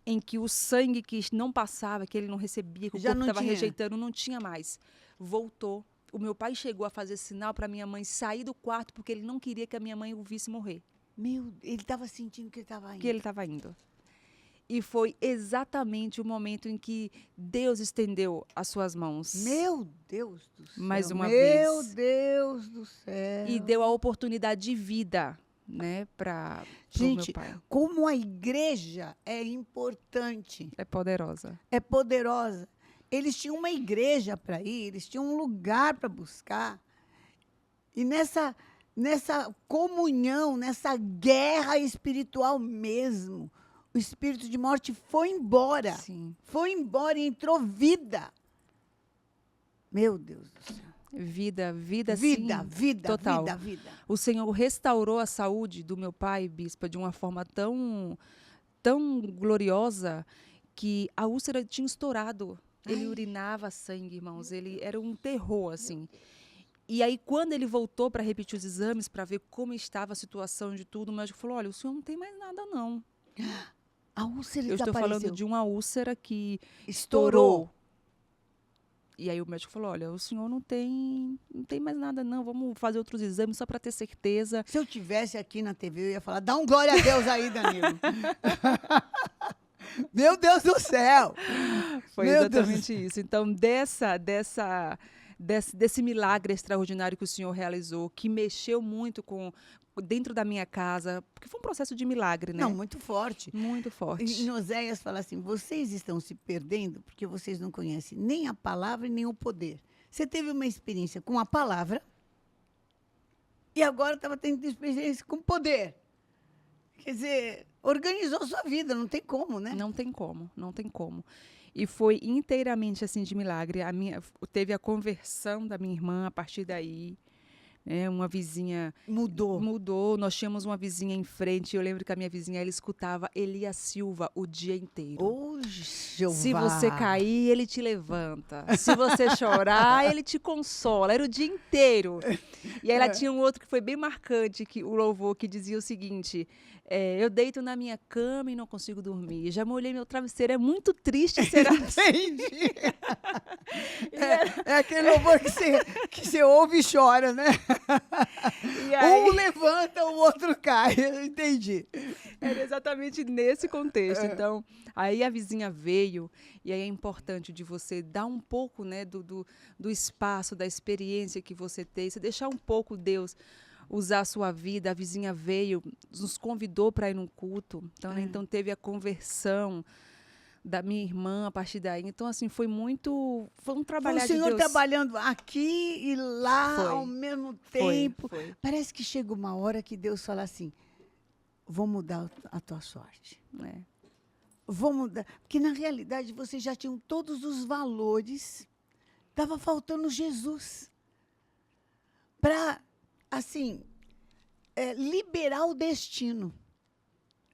em que o sangue que não passava, que ele não recebia, que o corpo estava rejeitando, não tinha mais. Voltou. O meu pai chegou a fazer sinal para minha mãe sair do quarto, porque ele não queria que a minha mãe o visse morrer. Ele estava sentindo que ele estava indo. Que ele estava indo. E foi exatamente o momento em que Deus estendeu as suas mãos. Meu Deus do céu. Mais uma vez. Meu Deus do céu. E deu a oportunidade de vida, né, para o meu pai. Gente, como a igreja é importante. É poderosa. É poderosa. Eles tinham uma igreja para ir, eles tinham um lugar para buscar. E nessa comunhão, nessa guerra espiritual mesmo, o espírito de morte foi embora. Sim. Foi embora e entrou vida. Meu Deus do céu. Vida, Vida, sim, vida, total. vida. O Senhor restaurou a saúde do meu pai, bispa, de uma forma tão gloriosa que a úlcera tinha estourado. Ele urinava sangue, irmãos. Ele era um terror, assim. E aí, quando ele voltou para repetir os exames, para ver como estava a situação de tudo, o médico falou, olha, o senhor não tem mais nada, não. A úlcera Eu estou desapareceu. falando de uma úlcera que Estourou. estourou. E aí o médico falou, olha, o senhor não tem mais nada, não. Vamos fazer outros exames só para ter certeza. Se eu tivesse aqui na TV, eu ia falar, dá um glória a Deus aí, Danilo. Meu Deus do céu! Foi Meu exatamente isso. Então, desse milagre extraordinário que o Senhor realizou, que mexeu muito dentro da minha casa, porque foi um processo de milagre, né? Não, muito forte. Muito forte. E Oséias fala assim, vocês estão se perdendo porque vocês não conhecem nem a palavra e nem o poder. Você teve uma experiência com a palavra e agora estava tendo experiência com poder. Quer dizer, organizou sua vida, não tem como, né? Não tem como, não tem como. E foi inteiramente assim de milagre. Teve a conversão da minha irmã a partir daí. Uma vizinha mudou. Nós tínhamos uma vizinha em frente. Eu lembro que a minha vizinha, ela escutava Elias Silva o dia inteiro. Ô, Jeová. Se você cair, ele te levanta. Se você chorar, ele te consola. Era o dia inteiro. E aí ela tinha um outro que foi bem marcante, o louvor, que dizia o seguinte, eu deito na minha cama e não consigo dormir. Já molhei meu travesseiro, é muito triste ser assim. Entendi. É aquele louvor que você ouve e chora, né? E aí, um levanta, o outro cai. Eu entendi. era exatamente nesse contexto. Então, aí a vizinha veio, e aí é importante de você dar um pouco, né, do espaço, da experiência que você tem, você deixar um pouco Deus usar a sua vida. A vizinha veio, nos convidou para ir num culto. Então teve a conversão da minha irmã a partir daí. Então, assim, foi um trabalhar de Deus. O Senhor trabalhando aqui e lá ao mesmo tempo. Foi. Parece que chega uma hora que Deus fala assim, vou mudar a tua sorte. Vou mudar. Porque, na realidade, vocês já tinham todos os valores. Estava faltando Jesus. Para, assim, liberar o destino.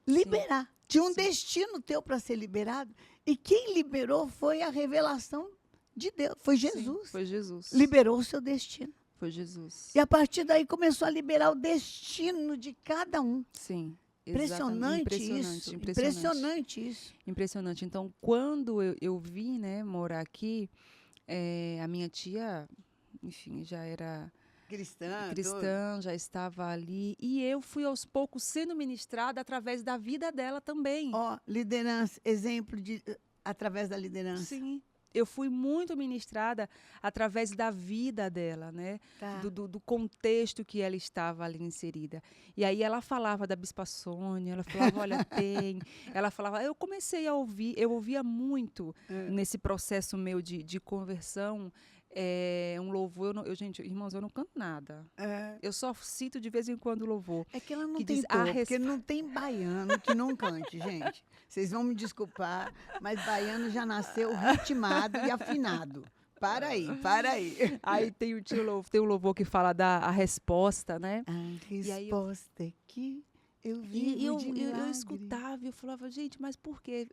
Liberar. Sim. Tinha um destino teu para ser liberado. E quem liberou foi a revelação de Deus. Foi Jesus. Sim, foi Jesus. Liberou o seu destino. Foi Jesus. E a partir daí começou a liberar o destino de cada um. Sim. Impressionante isso. Impressionante isso. Impressionante. Então, quando eu vim, né, morar aqui, a minha tia, enfim, já era cristã, já estava ali. E eu fui aos poucos sendo ministrada através da vida dela também. Liderança, exemplo através da liderança. Sim. eu fui muito ministrada através da vida dela, né? Tá. Do contexto que ela estava ali inserida. E aí ela falava da Bispa Sônia, ela falava, olha, tem. Ela falava, eu comecei a ouvir, eu ouvia muito nesse processo meu de conversão, um louvor. Gente, irmãos, eu não canto nada. Eu só cito de vez em quando louvor. É que ela não que tem diz, porque não tem baiano que não cante, gente. Vocês vão me desculpar, mas baiano já nasceu ritmado e afinado. Para aí, para aí. Aí tem um louvor que fala da resposta, né? A aí resposta é que eu vivo E eu de milagre. escutava e eu falava, gente, mas por quê?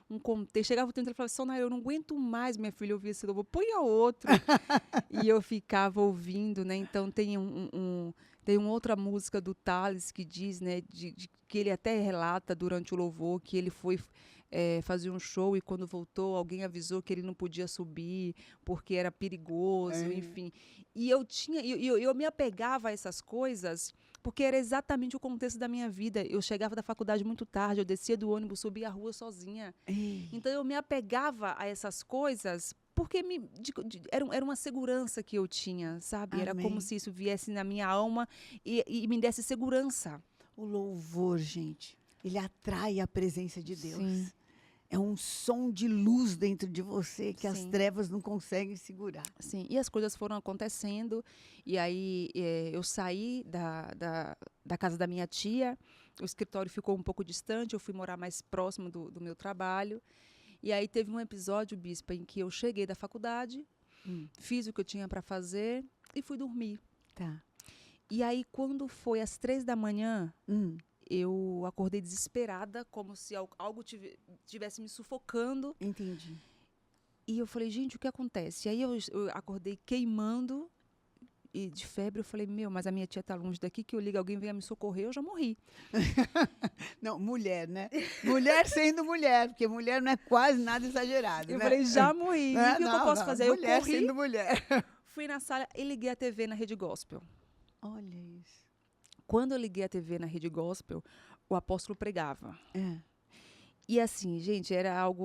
Um contexto. Chegava o tempo e ele falava, Sonaira, eu não aguento mais, minha filha, ouvir esse louvor. Põe a outro. E eu ficava ouvindo, né? Então tem tem uma outra música do Thales que diz, né, que ele até relata durante o louvor que ele foi fazer um show e quando voltou alguém avisou que ele não podia subir porque era perigoso, enfim. E eu me apegava a essas coisas porque era exatamente o contexto da minha vida. Eu chegava da faculdade muito tarde, eu descia do ônibus, subia a rua sozinha. Então eu me apegava a essas coisas porque era uma segurança que eu tinha, sabe? Amém. Era como se isso viesse na minha alma e me desse segurança. O louvor, gente, ele atrai a presença de Deus. Sim. É um som de luz dentro de você que as Sim. trevas não conseguem segurar. Sim, e as coisas foram acontecendo, e aí eu saí da casa da minha tia, o escritório ficou um pouco distante, eu fui morar mais próximo do meu trabalho, e aí teve um episódio, Bispa, em que eu cheguei da faculdade, fiz o que eu tinha para fazer e fui dormir. Tá. E aí, quando foi às 3 da manhã, eu acordei desesperada, como se algo tivesse me sufocando. Entendi. E eu falei, gente, o que acontece? E aí eu acordei queimando e de febre. Eu falei, mas a minha tia tá longe daqui, que eu ligo, alguém venha me socorrer, eu já morri. Não, mulher, né? Mulher sendo mulher, porque mulher não é quase nada exagerado, Eu né? falei, já morri. E o que eu posso fazer? Mulher Eu corri, sendo mulher. fui na sala e liguei a TV na Rede Gospel. Olha isso. Quando eu liguei a TV na Rede Gospel, o apóstolo pregava. E assim, gente,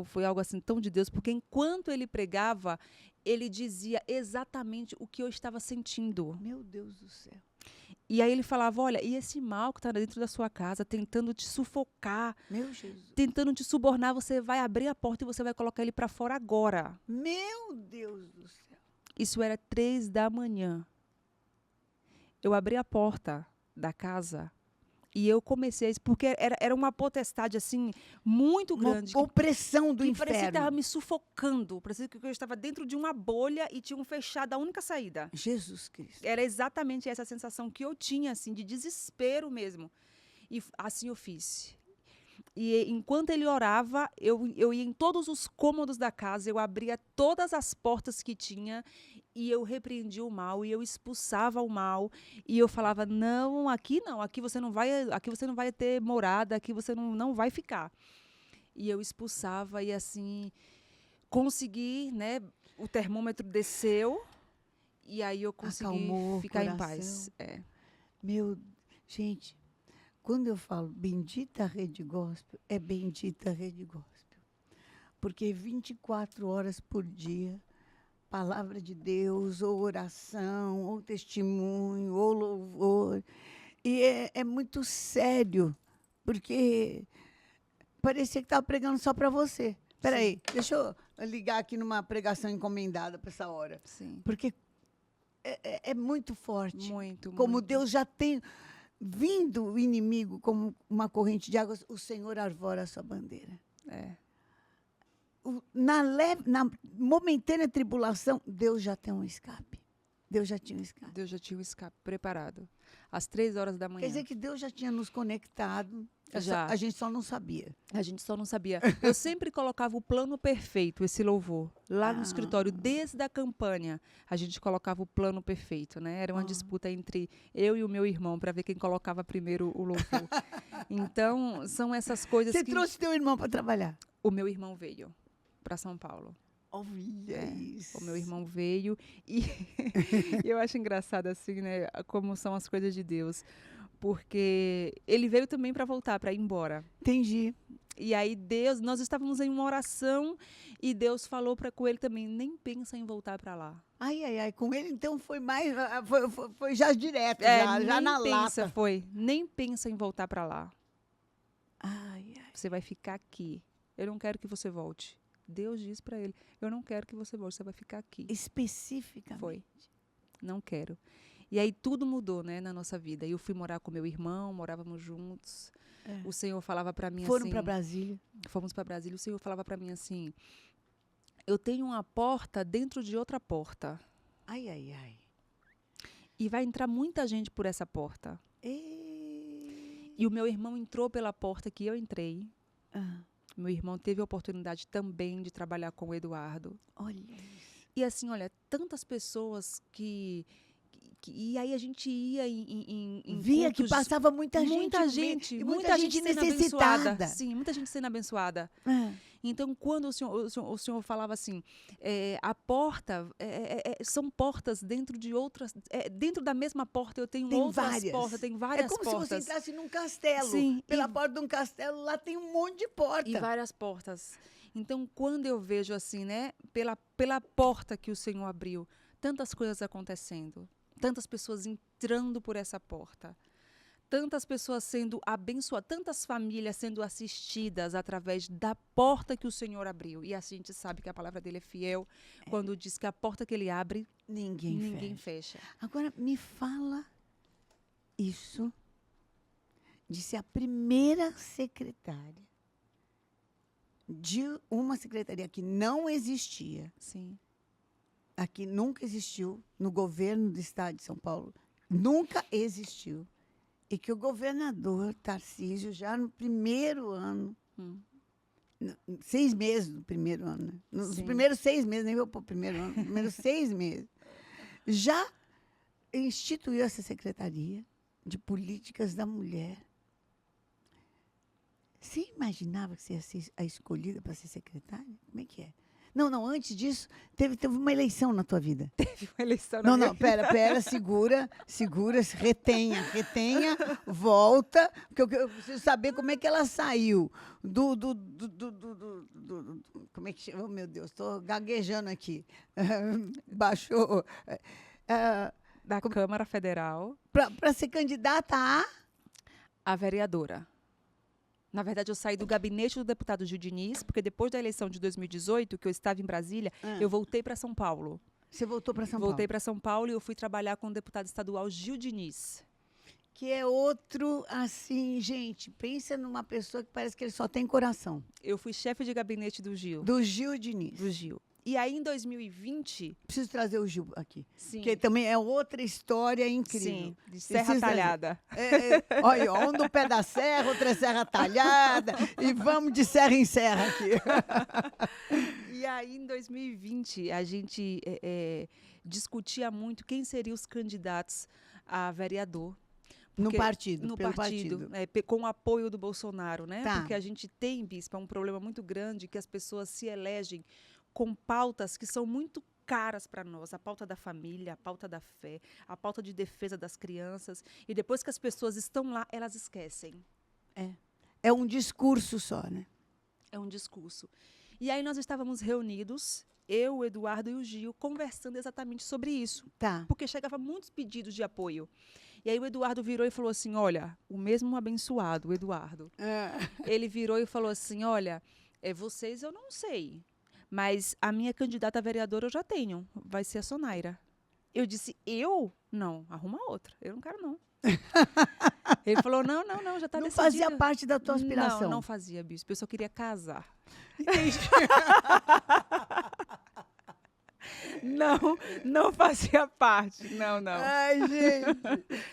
foi algo assim tão de Deus, porque enquanto ele pregava, ele dizia exatamente o que eu estava sentindo. Meu Deus do céu. E aí ele falava, olha, e esse mal que está dentro da sua casa, tentando te sufocar, Meu Jesus. tentando te subornar, você vai abrir a porta e você vai colocar ele para fora agora. Meu Deus do céu. Isso era 3 da manhã. Eu abri a porta da casa e eu comecei a isso, porque era uma potestade, assim, muito grande. Uma opressão do que parecia que inferno. estava me sufocando. Parecia que eu estava dentro de uma bolha e tinha fechado a única saída. Jesus Cristo. Era exatamente essa sensação que eu tinha, assim, de desespero mesmo. E assim eu fiz. E enquanto ele orava, eu ia em todos os cômodos da casa, eu abria todas as portas que tinha e eu repreendia o mal e eu expulsava o mal e eu falava, não, aqui você não vai ter morada, aqui você não vai ficar. E eu expulsava e assim consegui, né, o termômetro desceu e aí eu consegui Acalmou ficar o em coração. paz. Gente, quando eu falo bendita Rede Gospel, é bendita Rede Gospel. Porque 24 horas por dia, palavra de Deus, ou oração, ou testemunho, ou louvor. E é muito sério, porque parecia que estava pregando só para você. Espera aí, deixa eu ligar aqui numa pregação encomendada para essa hora. Sim. Porque é muito forte. Muito, Como muito. Deus já tem... Vindo o inimigo como uma corrente de águas, o Senhor arvora a sua bandeira. Na momentânea tribulação, Deus já tem um escape. Deus já tinha um escape. Deus já tinha um escape preparado. Às 3 horas da manhã. Quer dizer que Deus já tinha nos conectado. Já. A gente só não sabia. A gente só não sabia. Eu sempre colocava o plano perfeito, esse louvor. Lá no escritório, desde a campanha, a gente colocava o plano perfeito, né? Era uma disputa entre eu e o meu irmão para ver quem colocava primeiro o louvor. Então, são essas coisas Você que... trouxe teu irmão para trabalhar? O meu irmão veio para São Paulo. Olha isso. O meu irmão veio e eu acho engraçado assim, né? Como são as coisas de Deus. porque ele veio também para voltar, para ir embora. Entendi. E aí nós estávamos em uma oração e Deus falou com ele também, nem pensa em voltar para lá. Ai, ai, ai. Com ele, então, foi mais... Foi já direto, já nem na pensa, lata. nem pensa em voltar para lá. Ai, ai. Você vai ficar aqui. Eu não quero que você volte. Deus disse para ele, eu não quero que você volte, você vai ficar aqui. Especificamente. Foi. Não quero. E aí tudo mudou, né, na nossa vida. Eu fui morar com meu irmão, morávamos juntos. O Senhor falava para mim Foram assim... para Brasília. Fomos para Brasília. O Senhor falava para mim assim, eu tenho uma porta dentro de outra porta. Ai, ai, ai. E vai entrar muita gente por essa porta. E o meu irmão entrou pela porta que eu entrei. Meu irmão teve a oportunidade também de trabalhar com o Eduardo. Olha isso. E assim, olha, tantas pessoas e aí a gente ia em Via cultos, que passava muita gente. Muita gente sendo necessitada. abençoada. Sim, muita gente sendo abençoada. Então, quando o senhor falava assim, a porta, são portas dentro de outras, dentro da mesma porta eu tenho outras portas, tem várias portas. É como se você entrasse num castelo. Sim, Pela porta de um castelo, lá tem um monte de porta. E várias portas. Então, quando eu vejo assim, né, pela porta que o Senhor abriu, tantas coisas acontecendo, tantas pessoas entrando por essa porta, tantas pessoas sendo abençoadas, tantas famílias sendo assistidas através da porta que o Senhor abriu. E assim a gente sabe que a palavra dele é fiel, quando diz que a porta que ele abre, ninguém fecha. Agora, me fala isso de ser a primeira secretária de uma secretaria que não existia. Sim. Aqui nunca existiu, no governo do estado de São Paulo, nunca existiu. E que o governador Tarcísio, já no primeiro ano, 6 meses do primeiro ano, né? Nos primeiros 6 meses, nem vou pôr primeiro ano, nos primeiros 6 meses, já instituiu essa Secretaria de Políticas da Mulher. Você imaginava que você ia ser a escolhida para ser secretária? Como é que é? Não, antes disso, teve uma eleição na tua vida. Teve uma eleição na minha vida. Pera, segura, retenha, volta, porque eu preciso saber como é que ela saiu como é que chama? Oh, meu Deus, estou gaguejando aqui. Baixou. Da Câmara Federal. Para ser candidata a vereadora. Na verdade, eu saí do gabinete do deputado Gil Diniz, porque depois da eleição de 2018, que eu estava em Brasília, eu voltei para São Paulo. Você voltou para São Paulo? Voltei para São Paulo e eu fui trabalhar com o deputado estadual Gil Diniz. Que é outro, assim, gente, pensa numa pessoa que parece que ele só tem coração. Eu fui chefe de gabinete do Gil. Do Gil Diniz. Do Gil. E aí, em 2020... Preciso trazer o Gil aqui. Sim. Que também é outra história incrível. Sim, de Serra Talhada. Olha, um do pé da serra, outra é Serra Talhada, e vamos de serra em serra aqui. E aí, em 2020, a gente discutia muito quem seriam os candidatos a vereador. No partido, no pelo partido. Com o apoio do Bolsonaro, né? Tá. Porque a gente tem, Bispa, um problema muito grande que as pessoas se elegem com pautas que são muito caras para nós, a pauta da família, a pauta da fé, a pauta de defesa das crianças, e depois que as pessoas estão lá, elas esquecem. É um discurso só, né? É um discurso. E aí nós estávamos reunidos, eu, o Eduardo e o Gil, conversando exatamente sobre isso. Tá. Porque chegavam muitos pedidos de apoio. E aí o Eduardo virou e falou assim, olha, o mesmo abençoado, o Eduardo, ele virou e falou assim, olha, vocês eu não sei, mas a minha candidata a vereadora eu já tenho, vai ser a Sonaira. Eu disse, eu? Não, arruma outra, eu não quero não. Ele falou, não, já está decidido. Não fazia parte da tua aspiração? Não fazia, bispo, eu só queria casar. Entendi. Não fazia parte. Não. Ai, gente.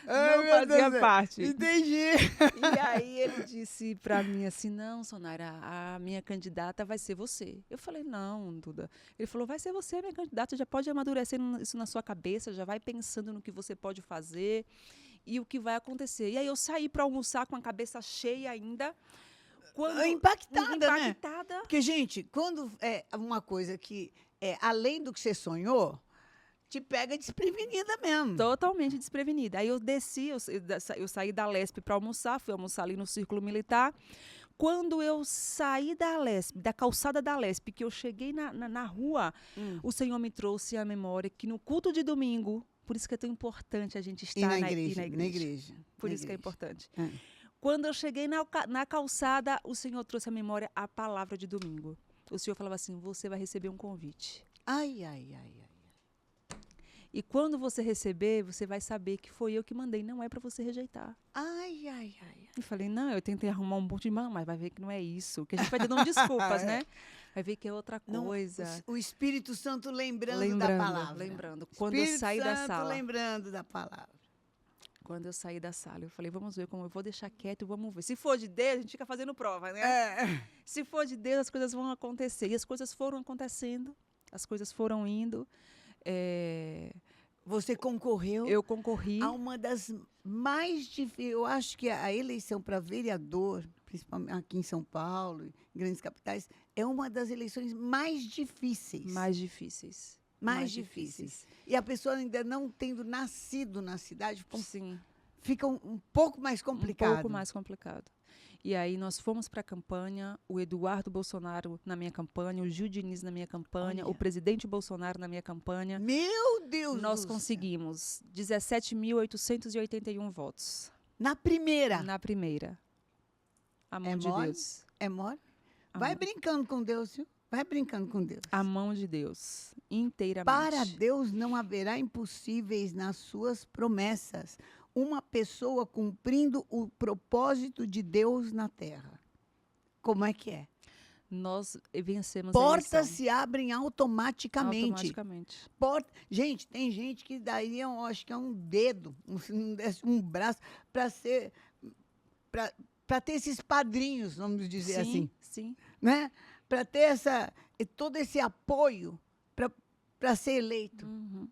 Não fazia parte. Entendi. E aí ele disse para mim assim, não, Sonaira, a minha candidata vai ser você. Eu falei, não, Duda. Ele falou, vai ser você a minha candidata, já pode amadurecer isso na sua cabeça, já vai pensando no que você pode fazer e o que vai acontecer. E aí eu saí para almoçar com a cabeça cheia ainda. Impactada, né? Porque, gente, quando é uma coisa que além do que você sonhou, te pega desprevenida mesmo. Totalmente desprevenida. Aí eu desci, eu saí da Lespe para almoçar, fui almoçar ali no Círculo Militar. Quando eu saí da Lespe, da calçada da Lespe, que eu cheguei na rua, o Senhor me trouxe à memória que no culto de domingo, por isso que é tão importante a gente estar Na igreja. Por Na isso que é igreja. importante. É. Quando eu cheguei na calçada, o Senhor trouxe à memória a palavra de domingo. O Senhor falava assim, você vai receber um convite. Ai, ai, ai, ai. E quando você receber, você vai saber que foi eu que mandei, não é para você rejeitar. Ai, ai, ai. Eu falei, não, eu tentei arrumar um monte de mas vai ver que não é isso. Que a gente vai dando desculpas, né? Vai ver que é outra coisa. Não, o Espírito Santo lembrando da palavra. Lembrando. Quando eu saí da sala. Lembrando da palavra. Quando eu saí da sala, eu falei, vamos ver como eu vou deixar quieto e vamos ver. Se for de Deus, a gente fica fazendo prova, né? Se for de Deus, as coisas vão acontecer. E as coisas foram acontecendo, as coisas foram indo. Você concorreu? Eu concorri. A uma das mais difíceis. Eu acho que a eleição para vereador, principalmente aqui em São Paulo, em grandes capitais, é uma das eleições mais difíceis. Mais difíceis. Mais difíceis. E a pessoa ainda não tendo nascido na cidade, Sim. Fica um pouco mais complicado. Um pouco mais complicado. E aí nós fomos para a campanha, o Eduardo Bolsonaro na minha campanha, o Gil Diniz na minha campanha, Olha. o presidente Bolsonaro na minha campanha. Meu Deus Nós do conseguimos 17.881 votos. Na primeira. Na primeira. A mão É de mole? Deus. É mole? Vai brincando com Deus, viu? Vai brincando com Deus. A mão de Deus, inteiramente. Para Deus não haverá impossíveis nas suas promessas. Uma pessoa cumprindo o propósito de Deus na terra. Como é que é? Nós vencemos Portas a eleição. se abrem automaticamente. Automaticamente. Gente, tem gente que daria, acho que é um dedo, um braço, para ter esses padrinhos, vamos dizer assim. Sim. Né? Para ter todo esse apoio para ser eleito. Uhum.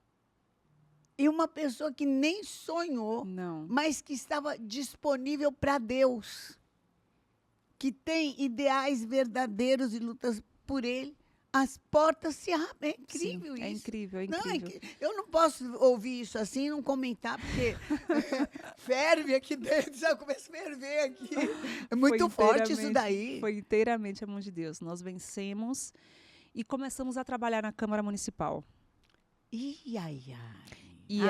E uma pessoa que nem sonhou, Não. mas que estava disponível para Deus, que tem ideais verdadeiros e lutas por Ele, as portas se abrem. É incrível Sim, isso. É incrível, é Não, incrível. eu não posso ouvir isso assim e não comentar, porque ferve aqui dentro, sabe? Começa a ferver aqui. É muito forte isso daí. Foi inteiramente a mão de Deus. Nós vencemos e começamos a trabalhar na Câmara Municipal. Ai, ai. E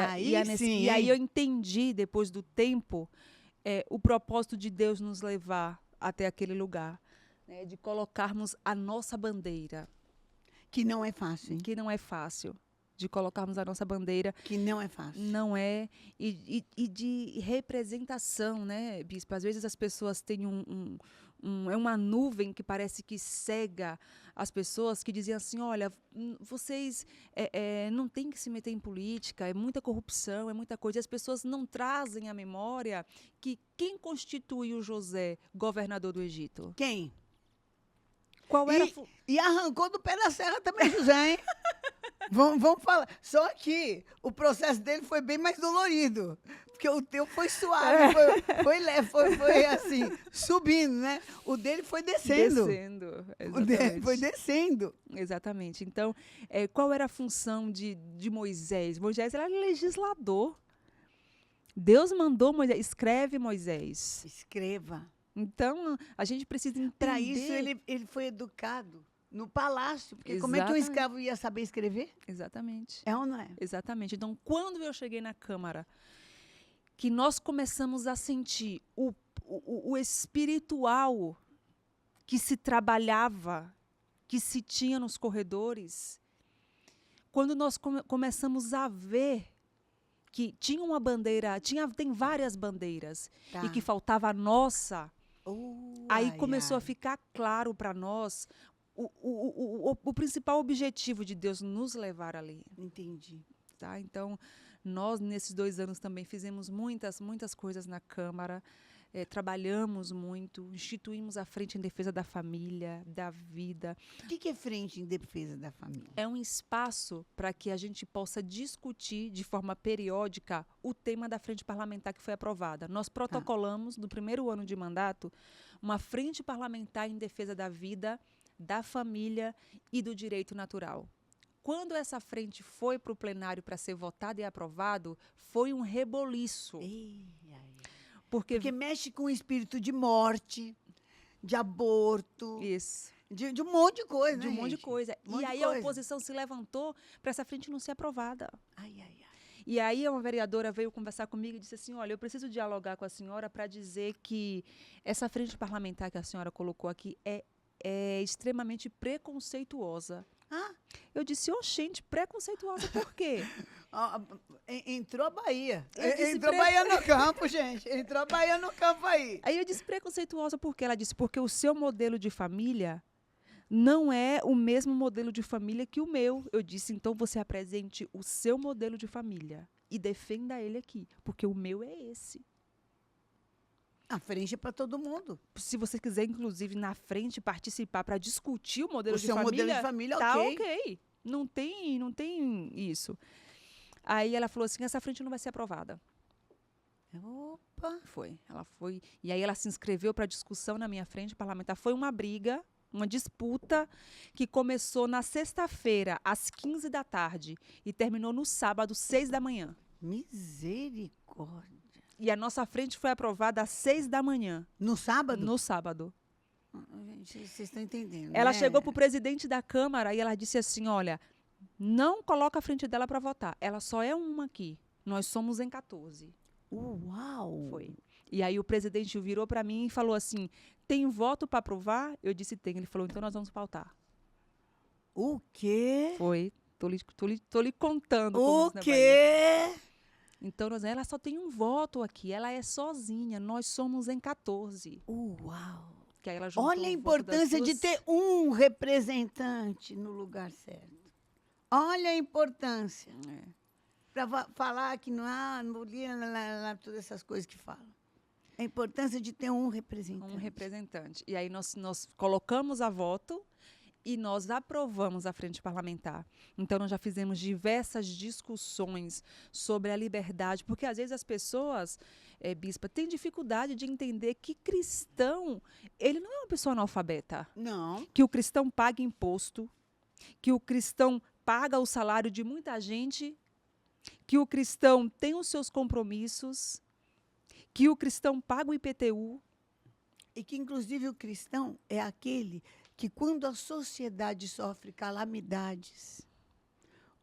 aí eu entendi, depois do tempo, o propósito de Deus nos levar até aquele lugar, né, de colocarmos a nossa bandeira. Que não é fácil, hein? Que não é fácil. De colocarmos a nossa bandeira. Que não é fácil. Não é. E de representação, né, Bispo? Às vezes as pessoas têm uma nuvem que parece que cega as pessoas, que diziam assim, olha, vocês não têm que se meter em política, é muita corrupção, é muita coisa. E as pessoas não trazem à memória que quem constituiu José governador do Egito? Quem? Qual era e arrancou do pé da serra também, José, hein? Vamos falar. Só que o processo dele foi bem mais dolorido. Porque o teu foi suave, foi assim, subindo, né? O dele foi descendo. Exatamente. O dele foi descendo. Exatamente. Então, qual era a função de Moisés? Moisés era legislador. Deus mandou Moisés, escreve Moisés. Escreva. Então, a gente precisa entender. Para isso, ele foi educado no palácio. Porque como é que um escravo ia saber escrever? Exatamente. É ou não é? Exatamente. Então, quando eu cheguei na Câmara, que nós começamos a sentir o espiritual que se trabalhava, que se tinha nos corredores, quando nós começamos a ver que tinha uma bandeira, tem várias bandeiras, e que faltava a nossa, aí começou a ficar claro para nós o principal objetivo de Deus nos levar ali. Entendi. Tá? Então, nós, nesses 2 anos, também fizemos muitas coisas na Câmara, trabalhamos muito, instituímos a Frente em Defesa da Família, da Vida. O que é Frente em Defesa da Família? É um espaço para que a gente possa discutir de forma periódica o tema da Frente Parlamentar que foi aprovada. Nós protocolamos, no primeiro ano de mandato, uma Frente Parlamentar em Defesa da Vida, da Família e do Direito Natural. quando essa frente foi para o plenário para ser votado e aprovado, foi um reboliço. Porque mexe com o espírito de morte, de aborto, Isso. de um monte de coisa, De um né, monte de gente? coisa. Um monte E de aí a coisa. oposição se levantou para essa frente não ser aprovada. Ai, ai, ai. E aí uma vereadora veio conversar comigo e disse assim, olha, eu preciso dialogar com a senhora para dizer que essa frente parlamentar que a senhora colocou aqui é extremamente preconceituosa. Ah, Eu disse, gente, preconceituosa por quê? entrou a Bahia. Eu disse Entrou a Bahia no campo, gente. Entrou a Bahia no campo aí. Aí eu disse, preconceituosa por quê? Ela disse, porque o seu modelo de família não é o mesmo modelo de família que o meu. Eu disse, então você apresente o seu modelo de família e defenda ele aqui, porque o meu é esse. A frente é para todo mundo. Se você quiser, inclusive, na frente, participar para discutir o modelo O de seu família, modelo de família, tá ok. ok. Não tem isso. Aí ela falou assim, essa frente não vai ser aprovada. Opa. Foi. Ela foi. E aí ela se inscreveu para discussão na minha frente parlamentar. Foi uma briga, uma disputa que começou na sexta-feira, às 15 da tarde, e terminou no sábado, 6 da manhã. Misericórdia. E a nossa frente foi aprovada às 6 da manhã. No sábado? No sábado. Gente, vocês estão entendendo, Ela né? chegou para o presidente da Câmara e ela disse assim, olha, não coloca a frente dela para votar. Ela só é uma aqui. Nós somos em 14. Uau! Foi. E aí o presidente virou para mim e falou assim, tem voto para aprovar? Eu disse, tem. Ele falou, então nós vamos pautar. O quê? Foi. Tô lhe contando. como O diz na quê? Bahia. Então, ela só tem um voto aqui. Ela é sozinha. Nós somos em 14. Uau! Que aí ela juntou Olha a o voto das importância de duas. ter um representante no lugar certo. Olha a importância. É. Para falar que não todas essas coisas que falam. A importância de ter um representante. Um representante. E aí nós colocamos a voto e nós aprovamos a frente parlamentar. Então, nós já fizemos diversas discussões sobre a liberdade, porque às vezes as pessoas, bispa, têm dificuldade de entender que cristão, ele não é uma pessoa analfabeta. Não. Que o cristão paga imposto, que o cristão paga o salário de muita gente, que o cristão tem os seus compromissos, que o cristão paga o IPTU. E que, inclusive, o cristão é aquele que, quando a sociedade sofre calamidades,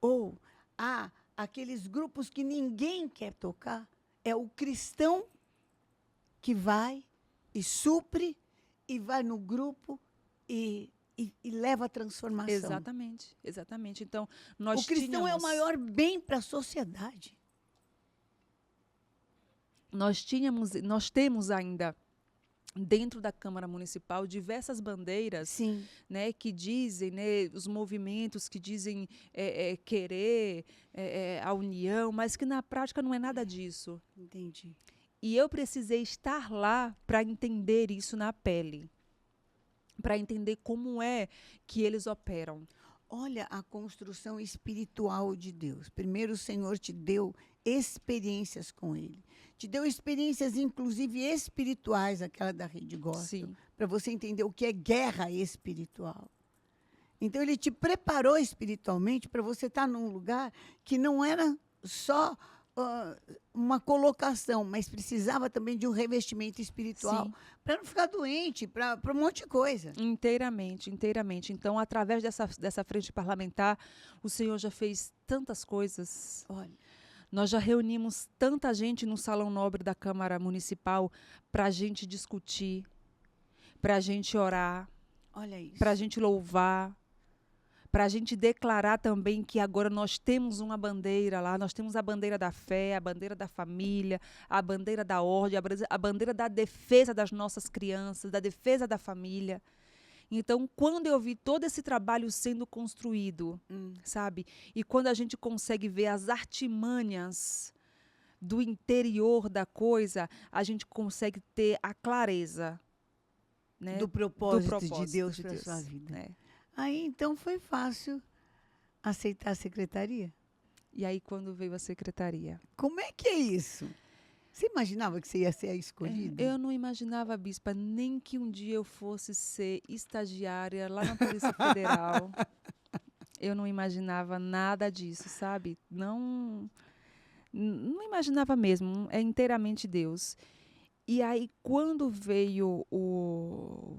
ou há aqueles grupos que ninguém quer tocar, é o cristão que vai e supre e vai no grupo e leva a transformação. Exatamente, exatamente. Então, nós O cristão é o tínhamos- maior bem para a sociedade. Nós temos ainda dentro da Câmara Municipal diversas bandeiras, Sim. né, que dizem, né, os movimentos que dizem querer a união, mas que na prática não é nada disso. Entendi. E eu precisei estar lá para entender isso na pele, para entender como é que eles operam. Olha a construção espiritual de Deus. Primeiro, o Senhor te deu experiências com Ele. Te deu experiências, inclusive, espirituais, aquela da Rede Gospel, Sim. para você entender o que é guerra espiritual. Então, Ele te preparou espiritualmente para você estar num lugar que não era só uma colocação, mas precisava também de um revestimento espiritual para não ficar doente, para um monte de coisa. Inteiramente, inteiramente. Então, através dessa frente parlamentar, o Senhor já fez tantas coisas. Olha, Nós já reunimos tanta gente no Salão Nobre da Câmara Municipal para a gente discutir, para a gente orar, olha isso. para a gente louvar, para a gente declarar também que agora nós temos uma bandeira lá, nós temos a bandeira da fé, a bandeira da família, a bandeira da ordem, a bandeira da defesa das nossas crianças, da defesa da família. Então, quando eu vi todo esse trabalho sendo construído, sabe? E quando a gente consegue ver as artimanhas do interior da coisa, a gente consegue ter a clareza, né? Do propósito de Deus para a sua vida. Né? Aí, então, foi fácil aceitar a secretaria? E aí, quando veio a secretaria? Como é que é isso? Você imaginava que você ia ser a escolhida? Eu não imaginava, bispa, nem que um dia eu fosse ser estagiária lá na Polícia Federal. eu não imaginava nada disso, sabe? Não imaginava mesmo, é inteiramente Deus. E aí, quando veio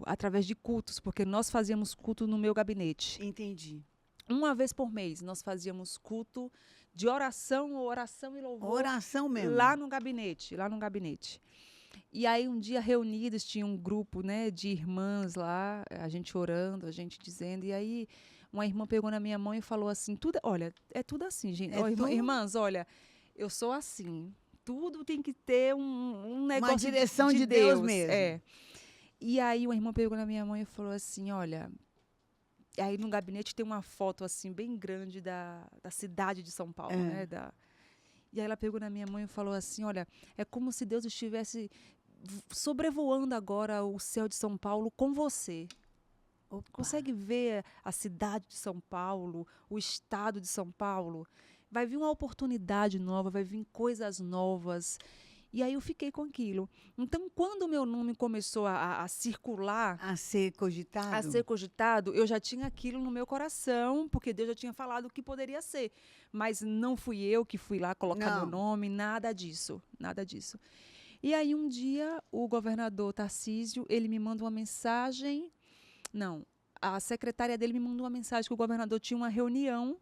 através de cultos, porque nós fazíamos culto no meu gabinete. Entendi. Uma vez por mês, nós fazíamos culto de oração e louvor. Oração mesmo. Lá no gabinete. E aí, um dia, reunidos, tinha um grupo, né, de irmãs lá, a gente orando, a gente dizendo, e aí uma irmã pegou na minha mão e falou assim, olha, é tudo assim, gente. É tudo? Irmãs, olha, eu sou assim, tudo tem que ter um negócio Uma direção de Deus mesmo. É. E aí uma irmã pegou na minha mão e falou assim, olha, aí no gabinete tem uma foto assim bem grande da cidade de São Paulo, né? E aí ela pegou na minha mão e falou assim, olha, é como se Deus estivesse sobrevoando agora o céu de São Paulo com você. Opa. Consegue ver a cidade de São Paulo, o estado de São Paulo? Vai vir uma oportunidade nova, vai vir coisas novas. E aí eu fiquei com aquilo. Então, quando o meu nome começou a circular, a ser cogitado, eu já tinha aquilo no meu coração, porque Deus já tinha falado o que poderia ser. Mas não fui eu que fui lá colocar meu nome, nada disso, nada disso. E aí um dia o governador Tarcísio, ele me manda uma mensagem, a secretária dele me mandou uma mensagem que o governador tinha uma reunião,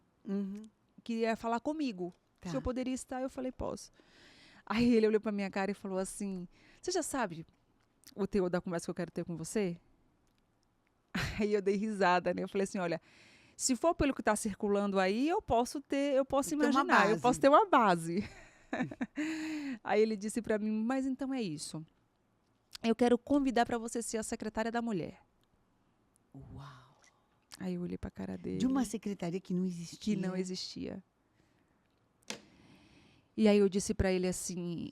que ia falar comigo, se eu poderia estar, eu falei, posso. Aí ele olhou para minha cara e falou assim, você já sabe o teor da conversa que eu quero ter com você? Aí eu dei risada, né? Eu falei assim, olha, se for pelo que está circulando aí, eu posso imaginar, eu posso ter uma base. Aí ele disse para mim, mas então é isso. Eu quero convidar para você ser a secretária da mulher. Uau! Aí eu olhei para a cara dele. De uma secretaria que não existia. Que não existia. E aí eu disse para ele assim...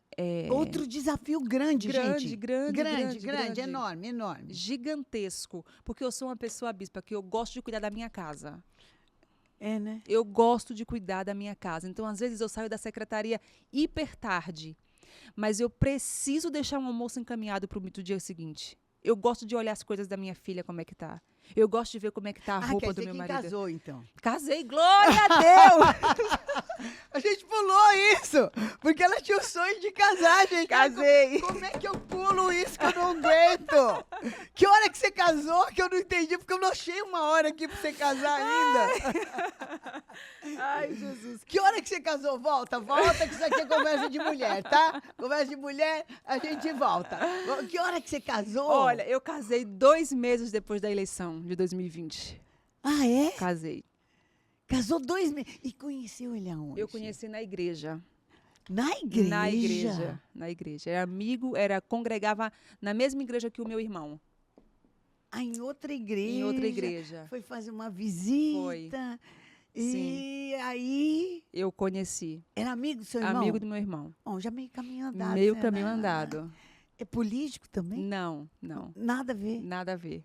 Outro desafio grande, gente. Grande. Enorme. Gigantesco. Porque eu sou uma pessoa, bispa, que eu gosto de cuidar da minha casa. É, né? Eu gosto de cuidar da minha casa. Então, às vezes, eu saio da secretaria hiper tarde. Mas eu preciso deixar um almoço encaminhado para o dia seguinte. Eu gosto de olhar as coisas da minha filha, como é que tá. Eu gosto de ver como é que tá a roupa do meu marido. Casou, então. Casei, glória a Deus! A gente pulou isso, porque ela tinha o sonho de casar, gente. Casei. Como é que eu pulo isso que eu não aguento? Que hora que você casou que eu não entendi, porque eu não achei uma hora aqui pra você casar ainda. Ai, Jesus. Que hora que você casou? Volta, que isso aqui é conversa de mulher, tá? Conversa de mulher, a gente volta. Que hora que você casou? Olha, eu casei 2 meses depois da eleição de 2020. Ah, é? Casei. Casou 2 meses. E conheceu ele aonde? Eu conheci na igreja. Na igreja? Na igreja. Era amigo, congregava na mesma igreja que o meu irmão. Ah, em outra igreja? Em outra igreja. Foi fazer uma visita. Foi. E Sim. Aí... Eu conheci. Era amigo do seu irmão? Amigo do meu irmão. Bom, já meio caminho andado. Meio caminho andado. É político também? Não. Nada a ver? Nada a ver.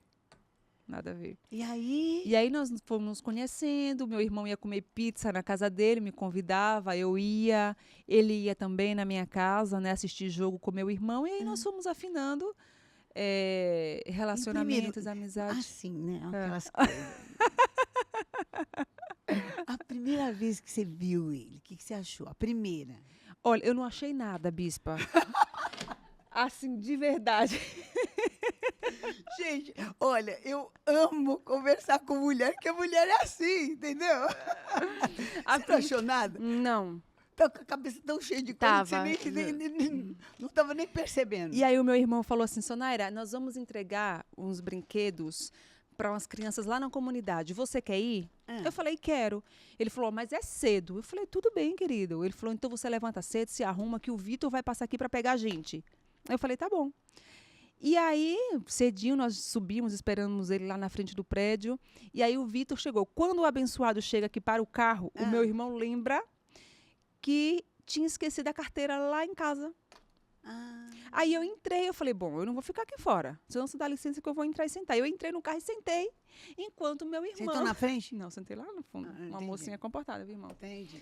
Nada a ver. E aí? E aí nós fomos nos conhecendo, meu irmão ia comer pizza na casa dele, me convidava, eu ia, ele ia também na minha casa, né, assistir jogo com meu irmão, e aí nós fomos afinando relacionamentos, amizades. Assim, né? Aquelas coisas. A primeira vez que você viu ele, o que você achou? A primeira? Olha, eu não achei nada, bispa. Assim, de verdade. Gente, olha, eu amo conversar com mulher, porque a mulher é assim, entendeu? Você não achou nada? Não. Tá com a cabeça tão cheia de coisa que você não estava nem percebendo. E aí o meu irmão falou assim, Sonaira, nós vamos entregar uns brinquedos para umas crianças lá na comunidade. Você quer ir? Eu falei, quero. Ele falou, mas é cedo. Eu falei, tudo bem, querido. Ele falou, então você levanta cedo, se arruma, que o Vitor vai passar aqui para pegar a gente. Eu falei, tá bom. E aí, cedinho, nós subimos, esperamos ele lá na frente do prédio. E aí o Vitor chegou. Quando o abençoado chega aqui para o carro, o meu irmão lembra que tinha esquecido a carteira lá em casa. Ah, Aí eu entrei, eu falei, bom, eu não vou ficar aqui fora. Senão você dá licença que eu vou entrar e sentar. Eu entrei no carro e sentei, enquanto meu irmão... sentou na frente? Não, sentei lá no fundo. Uma Entendi. mocinha comportada, viu, irmão? Entendi.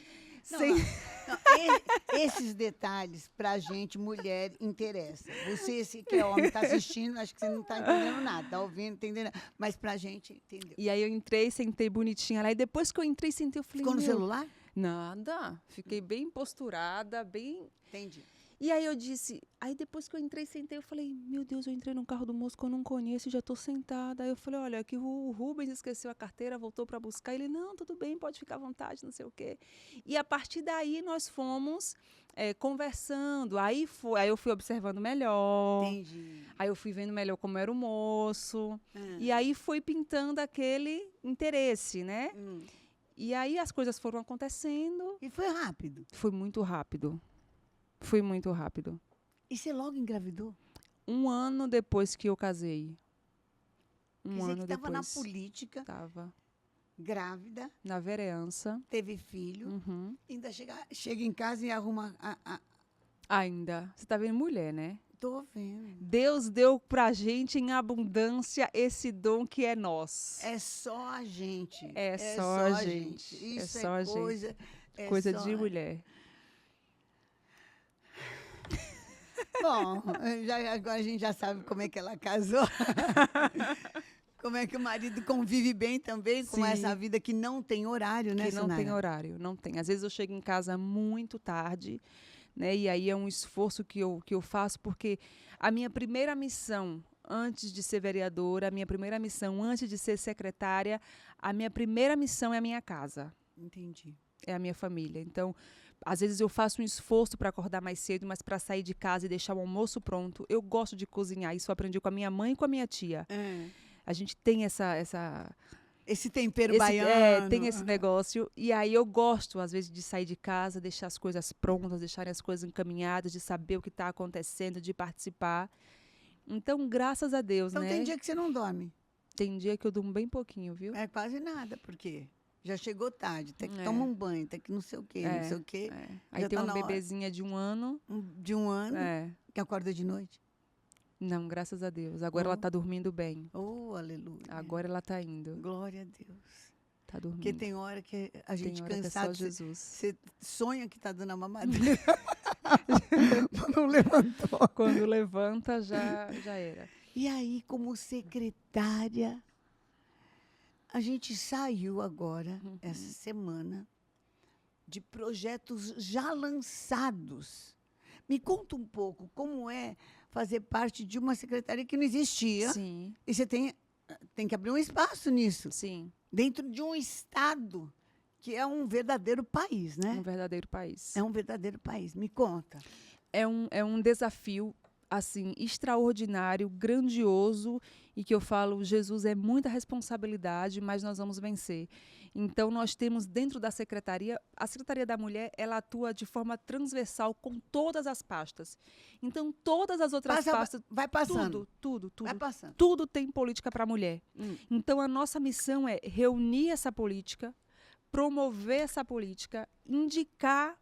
Não, Sem- não, esses detalhes pra gente, mulher, interessa. Você, se que é homem, tá assistindo, acho que você não tá entendendo nada, tá ouvindo, entendendo. Mas pra gente, entendeu? E aí eu entrei, sentei bonitinha lá. E depois que eu entrei, sentei, eu falei, Ficou no meu, celular? nada. Fiquei bem posturada, bem... Entendi. E aí eu disse, aí depois que eu entrei, sentei, eu falei, meu Deus, eu entrei num carro do moço que eu não conheço e já tô sentada. Aí eu falei, olha, que o Rubens esqueceu a carteira, voltou para buscar. Ele, não, tudo bem, pode ficar à vontade, não sei o quê. E a partir daí nós fomos conversando. Aí eu fui observando melhor. Entendi. Aí eu fui vendo melhor como era o moço. Ah. E aí foi pintando aquele interesse, né? E aí as coisas foram acontecendo. E foi rápido. Foi muito rápido. Foi muito rápido. E você logo engravidou? 1 ano depois que eu casei. Quer Um dizer ano que estava na depois. política, Tava grávida, na vereança. teve filho, Uhum. ainda chega em casa e arruma. Ainda. Você tá vendo mulher, né? Tô vendo. Deus deu pra gente em abundância esse dom que é nosso. É só a gente. É só a gente. Isso É só a gente. coisa. é Coisa só de mulher. Bom, agora a gente já sabe como é que ela casou. Como é que o marido convive bem também com Sim. essa vida que não tem horário, né, Que não tem Sunara? horário, não tem. Às vezes eu chego em casa muito tarde, né? E aí é um esforço que eu faço, porque a minha primeira missão, antes de ser vereadora, a minha primeira missão, antes de ser secretária, a minha primeira missão é a minha casa, Entendi. é a minha família. Então, às vezes eu faço um esforço para acordar mais cedo, mas para sair de casa e deixar o almoço pronto, eu gosto de cozinhar. Isso eu aprendi com a minha mãe e com a minha tia. A gente tem Esse tempero baiano. tem esse negócio. E aí eu gosto, às vezes, de sair de casa, deixar as coisas prontas, deixar as coisas encaminhadas, de saber o que está acontecendo, de participar. Então, graças a Deus, Então né? tem dia que você não dorme. Tem dia que eu durmo bem pouquinho, viu? É quase nada, porque já chegou tarde, tem que É. tomar um banho, tem que não sei o quê, não sei o quê. É. Aí Já tem tá uma na hora. bebezinha de 1 ano. De um ano, É. que acorda de noite. Não, graças a Deus. Agora ela Oh. está dormindo bem. Oh, aleluia. Agora ela está indo. Glória a Deus. Está dormindo. Porque tem hora que a gente Tem hora que é só cansado, Jesus. você sonha que tá dando a mamadeira. Não levantou. Quando levanta, já era. E aí, como secretária, a gente saiu agora, essa semana, de projetos já lançados. Me conta um pouco como é fazer parte de uma secretaria que não existia. Sim, E você tem que abrir um espaço nisso, sim. dentro de um estado que é um verdadeiro país, né? Um verdadeiro país. É um verdadeiro país. Me conta. É um desafio, assim, extraordinário, grandioso, e que eu falo, Jesus, é muita responsabilidade, mas nós vamos vencer. Então, nós temos dentro da Secretaria, a Secretaria da Mulher, ela atua de forma transversal com todas as pastas. Então, todas as outras pastas, Vai passando. tudo. Vai passando. Tudo tem política para a mulher. Então, a nossa missão é reunir essa política, promover essa política, indicar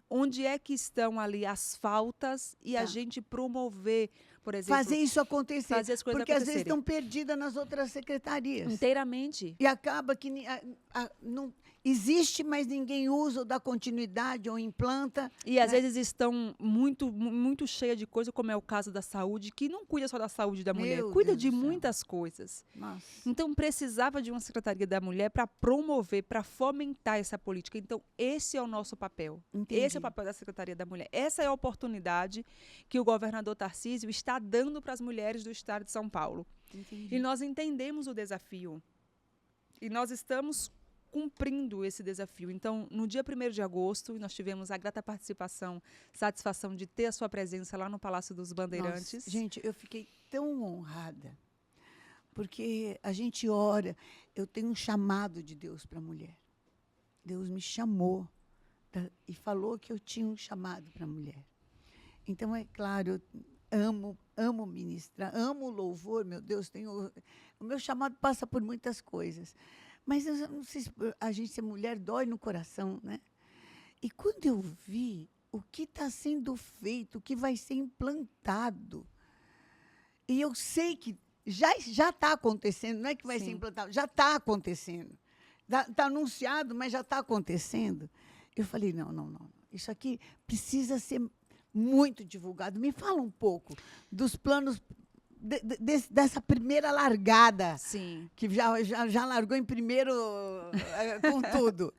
onde é que estão ali as faltas e a Tá. gente promover, por exemplo, Fazer isso acontecer. fazer as coisas Porque às vezes acontecerem. estão perdidas nas outras secretarias. inteiramente. E acaba que não existe, mas ninguém usa ou dá continuidade ou implanta. E às né? vezes estão muito cheias de coisa, como é o caso da saúde, que não cuida só da saúde da mulher, Meu cuida Deus de do céu. muitas coisas. Nossa. Então, precisava de uma Secretaria da Mulher para promover, para fomentar essa política. Então, esse é o nosso papel. Entendi. Esse é o papel da Secretaria da Mulher. Essa é a oportunidade que o governador Tarcísio está dando para as mulheres do estado de São Paulo. Entendi. E nós entendemos o desafio. E nós estamos cumprindo esse desafio. Então, no dia 1º de agosto, nós tivemos a grata participação, satisfação de ter a sua presença lá no Palácio dos Bandeirantes. Nossa, gente, eu fiquei tão honrada, porque a gente ora, eu tenho um chamado de Deus para a mulher. Deus me chamou e falou que eu tinha um chamado para a mulher. Então, é claro, eu amo ministrar, amo o louvor, meu Deus, o meu chamado passa por muitas coisas. Mas eu não sei se a gente ser mulher dói no coração, né? E quando eu vi o que está sendo feito, o que vai ser implantado. E eu sei que já está acontecendo, não é que vai ser implantado, já está acontecendo. Está anunciado, mas já está acontecendo. Eu falei, não. Isso aqui precisa ser muito divulgado. Me fala um pouco dos planos dessa primeira largada. Sim. Que já largou em primeiro com tudo.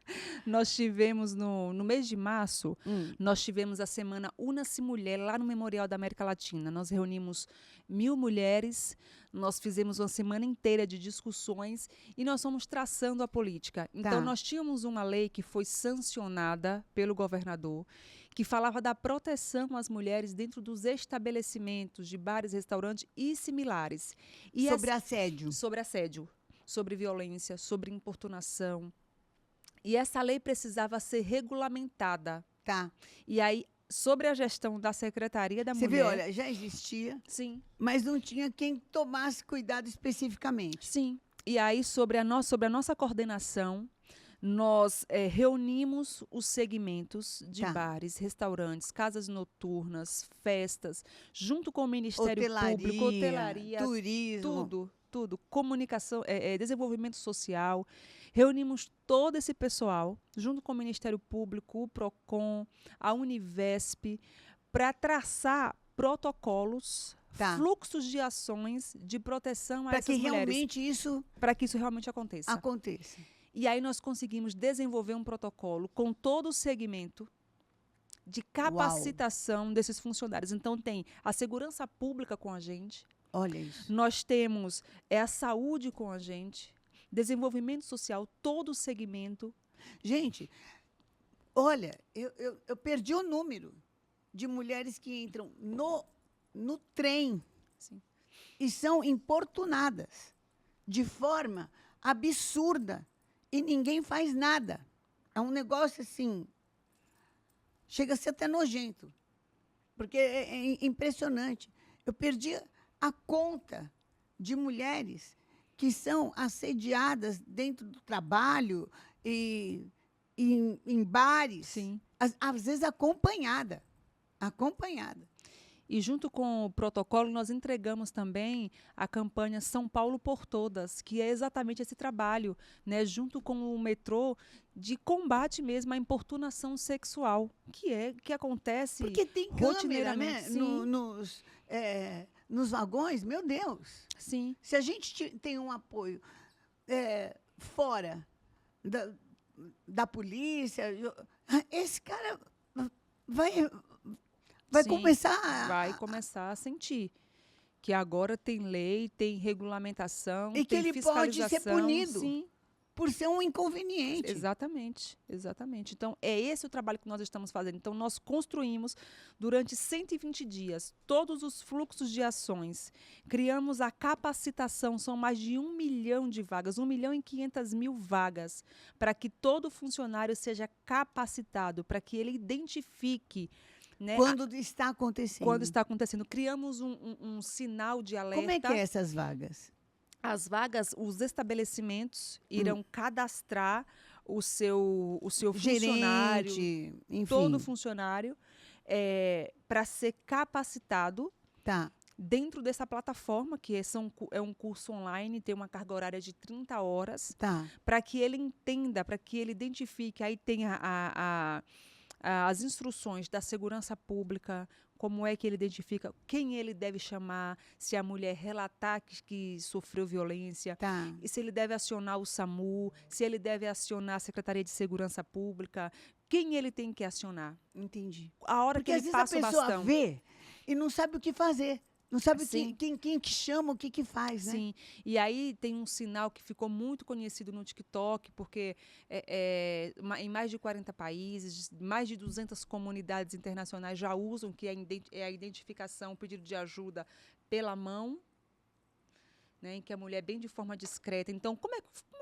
Nós tivemos, no mês de março, nós tivemos a semana Una-se Mulher, lá no Memorial da América Latina. Nós reunimos 1.000 mulheres, nós fizemos uma semana inteira de discussões e nós fomos traçando a política. Então, nós tínhamos uma lei que foi sancionada pelo governador, que falava da proteção às mulheres dentro dos estabelecimentos de bares, restaurantes e similares. E sobre assédio. Sobre assédio, sobre violência, sobre importunação. E essa lei precisava ser regulamentada. Tá. E aí, sobre a gestão da Secretaria da Mulher... Você vê, olha, já existia, sim, mas não tinha quem tomasse cuidado especificamente. Sim. E aí, sobre a nossa coordenação, nós reunimos os segmentos de bares, restaurantes, casas noturnas, festas, junto com o Ministério Público, hotelaria, turismo. Tudo, comunicação, desenvolvimento social. Reunimos todo esse pessoal, junto com o Ministério Público, o PROCON, a Univesp, para traçar protocolos, fluxos de ações de proteção a essas mulheres. Para que isso realmente aconteça. E aí nós conseguimos desenvolver um protocolo com todo o segmento de capacitação desses funcionários. Então, tem a segurança pública com a gente. Olha isso. Nós temos a saúde com a gente, desenvolvimento social, todo o segmento. Gente, olha, eu perdi o número de mulheres que entram no trem e são importunadas de forma absurda e ninguém faz nada. É um negócio assim, chega a ser até nojento, porque é impressionante. Eu perdi a conta de mulheres que são assediadas dentro do trabalho e em bares, às vezes acompanhada. E junto com o protocolo, nós entregamos também a campanha São Paulo por Todas, que é exatamente esse trabalho, né, junto com o metrô, de combate mesmo à importunação sexual, que acontece porque tem câmera, né, Sim. Nos vagões, meu Deus. Sim. Se a gente tem um apoio fora da polícia, esse cara vai começar a sentir que agora tem lei, tem regulamentação, e que tem ele fiscalização, pode ser punido sim, por ser um inconveniente. Exatamente. Então, é esse o trabalho que nós estamos fazendo. Então, nós construímos, durante 120 dias, todos os fluxos de ações. Criamos a capacitação, são mais de 1 milhão de vagas, 1.500.000 vagas, para que todo funcionário seja capacitado, para que ele identifique, né, quando está acontecendo. Criamos um sinal de alerta. Como é que é essas vagas? As vagas, os estabelecimentos irão cadastrar o seu funcionário, gerente, enfim. Todo funcionário, para ser capacitado dentro dessa plataforma, que é um curso online, tem uma carga horária de 30 horas, para que ele entenda, para que ele identifique. Aí tem as instruções da segurança pública, como é que ele identifica, quem ele deve chamar, se a mulher relatar que sofreu violência, e se ele deve acionar o SAMU, se ele deve acionar a Secretaria de Segurança Pública, quem ele tem que acionar. Entendi. A hora porque que ele passa o bastão. Porque às vezes a pessoa vê e não sabe o que fazer. Não sabe quem que chama, o que faz, né? Sim. E aí tem um sinal que ficou muito conhecido no TikTok, porque em mais de 40 países, mais de 200 comunidades internacionais já usam, que é a identificação, o pedido de ajuda pela mão, né, em que a mulher bem de forma discreta. Então,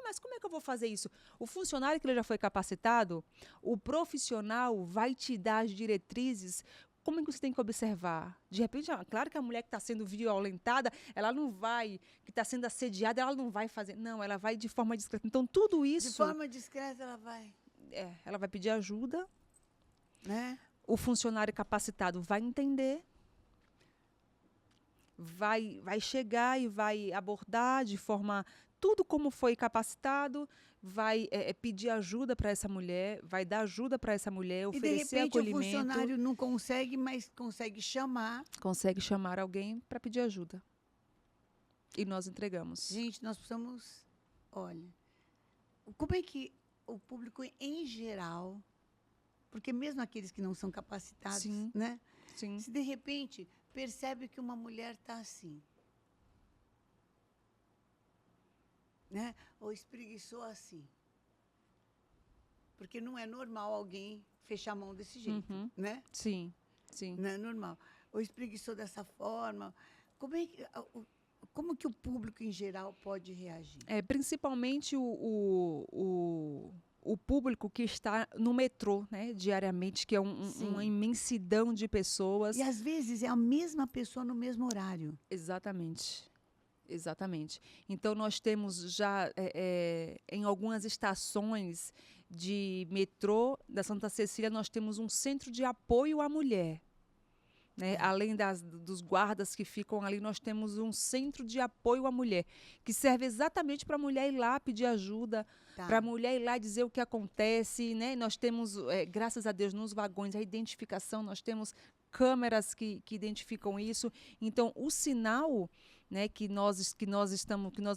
mas como é que eu vou fazer isso? O funcionário que ele já foi capacitado, o profissional vai te dar as diretrizes. Como é que você tem que observar? De repente, claro que a mulher que está sendo violentada, ela não vai, que está sendo assediada, ela não vai fazer. Não, ela vai de forma discreta. Então, tudo isso... De forma discreta, ela vai... ela vai pedir ajuda. Né? o funcionário capacitado vai entender, vai chegar e vai abordar de forma tudo como foi capacitado, vai pedir ajuda para essa mulher, vai dar ajuda para essa mulher, E de oferecer repente o acolhimento, funcionário não consegue, mas consegue chamar. consegue chamar alguém para pedir ajuda. E nós entregamos. Gente, nós precisamos, olha, como é que o público em geral, porque mesmo aqueles que não são capacitados, Sim. né? Sim. Se de repente percebe que uma mulher está assim, né? Ou espreguiçou assim. Porque não é normal alguém fechar a mão desse jeito, né? Sim, sim. Não é normal. Ou espreguiçou dessa forma. Como que o público em geral pode reagir? Principalmente o público que está no metrô, né, diariamente, que é uma imensidão de pessoas. E às vezes é a mesma pessoa no mesmo horário. Exatamente. Exatamente. Então, nós temos já, em algumas estações de metrô da Santa Cecília, nós temos um centro de apoio à mulher. Né? Além dos guardas que ficam ali, nós temos um centro de apoio à mulher, que serve exatamente para a mulher ir lá pedir ajuda, para a mulher ir lá dizer o que acontece. Né? Nós temos, graças a Deus, nos vagões, a identificação, nós temos câmeras que identificam isso. Então, o sinal, né, que nós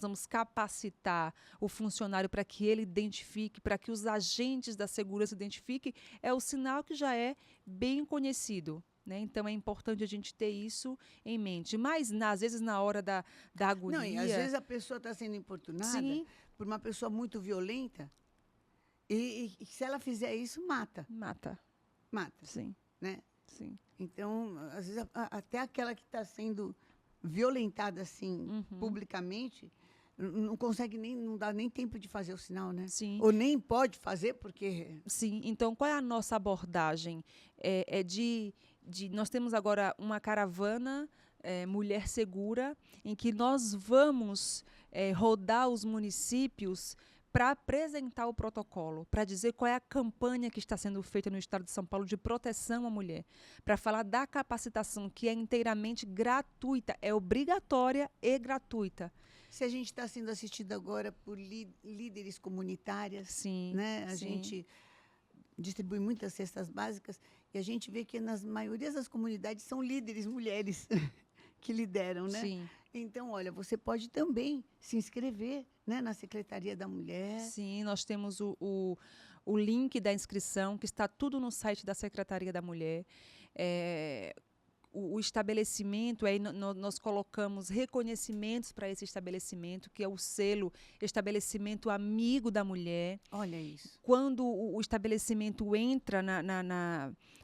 vamos capacitar o funcionário para que ele identifique, para que os agentes da segurança identifiquem, é o sinal que já é bem conhecido. Né? Então, é importante a gente ter isso em mente. Mas, às vezes, na hora da agonia... Não, e às vezes a pessoa está sendo importunada por uma pessoa muito violenta e se ela fizer isso, mata. Mata. Sim. Né? Sim. Então, às vezes, até aquela que está sendo violentada assim, publicamente, não consegue não dá nem tempo de fazer o sinal, né? Sim. Ou nem pode fazer, porque... Sim. Então, qual é a nossa abordagem? Nós temos agora uma caravana Mulher Segura, em que nós vamos rodar os municípios para apresentar o protocolo, para dizer qual é a campanha que está sendo feita no estado de São Paulo de proteção à mulher, para falar da capacitação, que é inteiramente gratuita, é obrigatória e gratuita. Se a gente está sendo assistido agora por líderes comunitárias, sim, né? A sim. gente distribui muitas cestas básicas e a gente vê que nas maiorias das comunidades são líderes mulheres que lideram, né? Sim. Então, olha, você pode também se inscrever, né, na Secretaria da Mulher. Sim, nós temos o link da inscrição, que está tudo no site da Secretaria da Mulher. O estabelecimento, aí nós colocamos reconhecimentos para esse estabelecimento, que é o selo Estabelecimento Amigo da Mulher. Olha isso. Quando o estabelecimento entra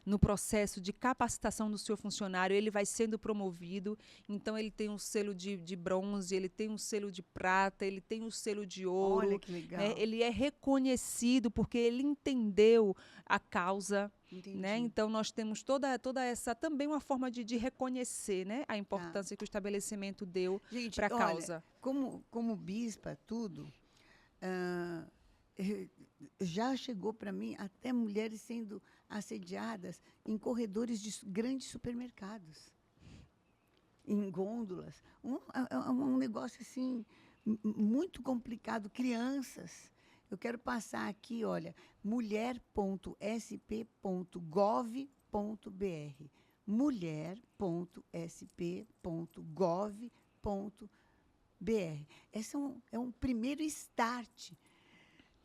no processo de capacitação do seu funcionário, ele vai sendo promovido, então ele tem um selo de bronze, ele tem um selo de prata, ele tem um selo de ouro. Olha que legal. Né? Ele é reconhecido porque ele entendeu a causa. Né? Então, nós temos toda essa, também uma forma de reconhecer, né, a importância que o estabelecimento deu para a causa. Como bispa, tudo, já chegou para mim até mulheres sendo assediadas em corredores de grandes supermercados, em gôndolas. Um negócio assim, muito complicado. Crianças. Eu quero passar aqui, olha, mulher.sp.gov.br. mulher.sp.gov.br. Esse é um primeiro start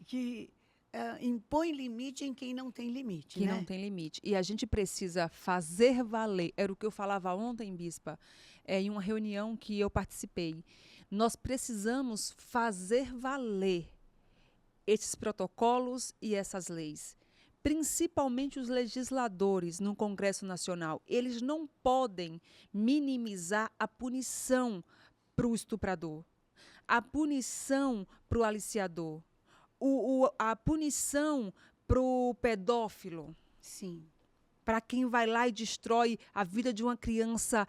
que impõe limite em quem não tem limite. Quem não tem limite. E a gente precisa fazer valer. Era o que eu falava ontem, bispa, em uma reunião que eu participei. Nós precisamos fazer valer esses protocolos e essas leis, principalmente os legisladores no Congresso Nacional. Eles não podem minimizar a punição para o estuprador, a punição para o aliciador, a punição para o pedófilo. Sim. Para quem vai lá e destrói a vida de uma criança.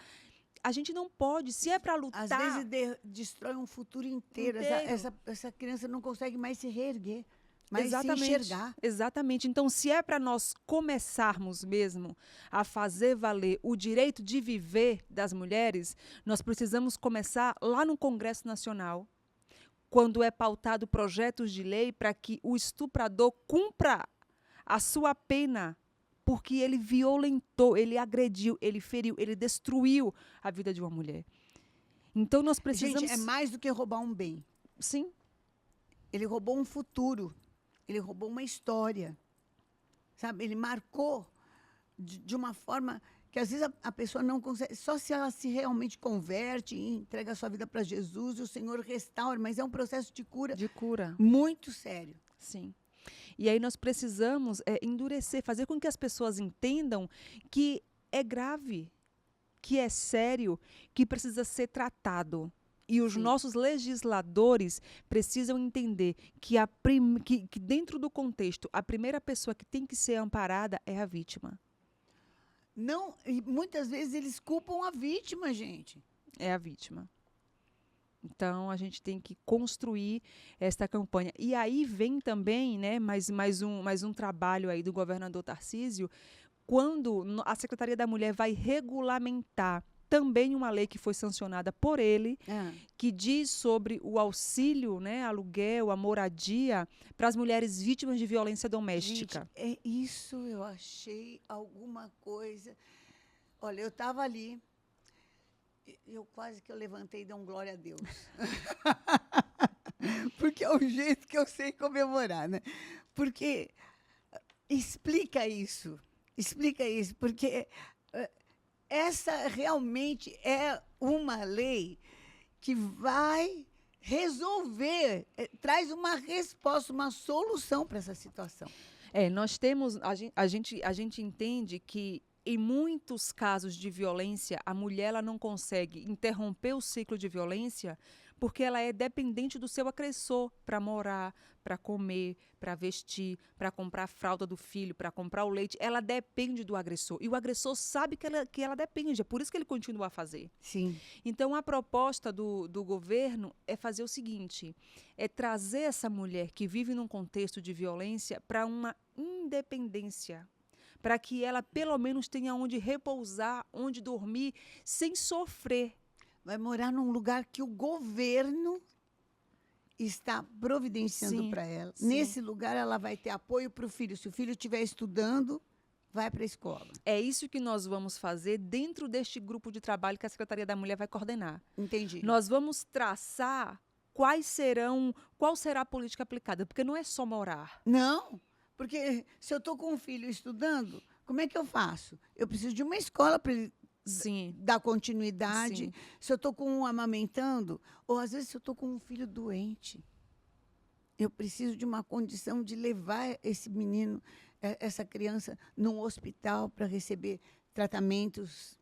A gente não pode, se é para lutar... Às vezes destrói um futuro inteiro. Essa criança não consegue mais se reerguer. mas Exatamente, se enxergar. exatamente. Então, se é para nós começarmos mesmo a fazer valer o direito de viver das mulheres, nós precisamos começar lá no Congresso Nacional, quando é pautado projetos de lei para que o estuprador cumpra a sua pena, porque ele violentou, ele agrediu, ele feriu, ele destruiu a vida de uma mulher. Então, nós precisamos... Gente, é mais do que roubar um bem. Sim, Ele roubou um futuro. Ele roubou uma história. Sabe? Ele marcou de uma forma que às vezes a pessoa não consegue, só se ela se realmente converte e entrega a sua vida para Jesus e o Senhor restaura, mas é um processo de cura de cura. muito sério. Sim. E aí nós precisamos endurecer, fazer com que as pessoas entendam que é grave, que é sério, que precisa ser tratado. E os Sim. nossos legisladores precisam entender que, que dentro do contexto, a primeira pessoa que tem que ser amparada é a vítima. Não, e muitas vezes eles culpam a vítima, gente. É a vítima. Então, a gente tem que construir esta campanha. E aí vem também, né, mais um trabalho aí do governador Tarcísio, quando a Secretaria da Mulher vai regulamentar também uma lei que foi sancionada por ele, que diz sobre o auxílio, né, aluguel, a moradia para as mulheres vítimas de violência doméstica. Gente, isso eu achei alguma coisa. Olha, eu estava ali, eu quase que eu levantei e dei um glória a Deus. Porque é o jeito que eu sei comemorar, né? Porque explica isso, porque essa realmente é uma lei que vai resolver, traz uma resposta, uma solução para essa situação. Nós temos, a gente entende que em muitos casos de violência, a mulher ela não consegue interromper o ciclo de violência porque ela é dependente do seu agressor para morar, para comer, para vestir, para comprar a fralda do filho, para comprar o leite. Ela depende do agressor. E o agressor sabe que ela depende, é por isso que ele continua a fazer. Sim. Então, a proposta do governo é fazer o seguinte, é trazer essa mulher que vive num contexto de violência para uma independência, para que ela pelo menos tenha onde repousar, onde dormir, sem sofrer. Vai morar num lugar que o governo está providenciando para ela. Sim. Nesse lugar, ela vai ter apoio para o filho. Se o filho estiver estudando, vai para a escola. É isso que nós vamos fazer dentro deste grupo de trabalho que a Secretaria da Mulher vai coordenar. Entendi. Nós vamos traçar qual será a política aplicada, porque não é só morar. Não, porque se eu estou com um filho estudando, como é que eu faço? Eu preciso de uma escola para ele dar continuidade. Sim. Se eu estou com um amamentando, ou às vezes se eu estou com um filho doente, eu preciso de uma condição de levar esse menino, essa criança, num hospital para receber tratamentos,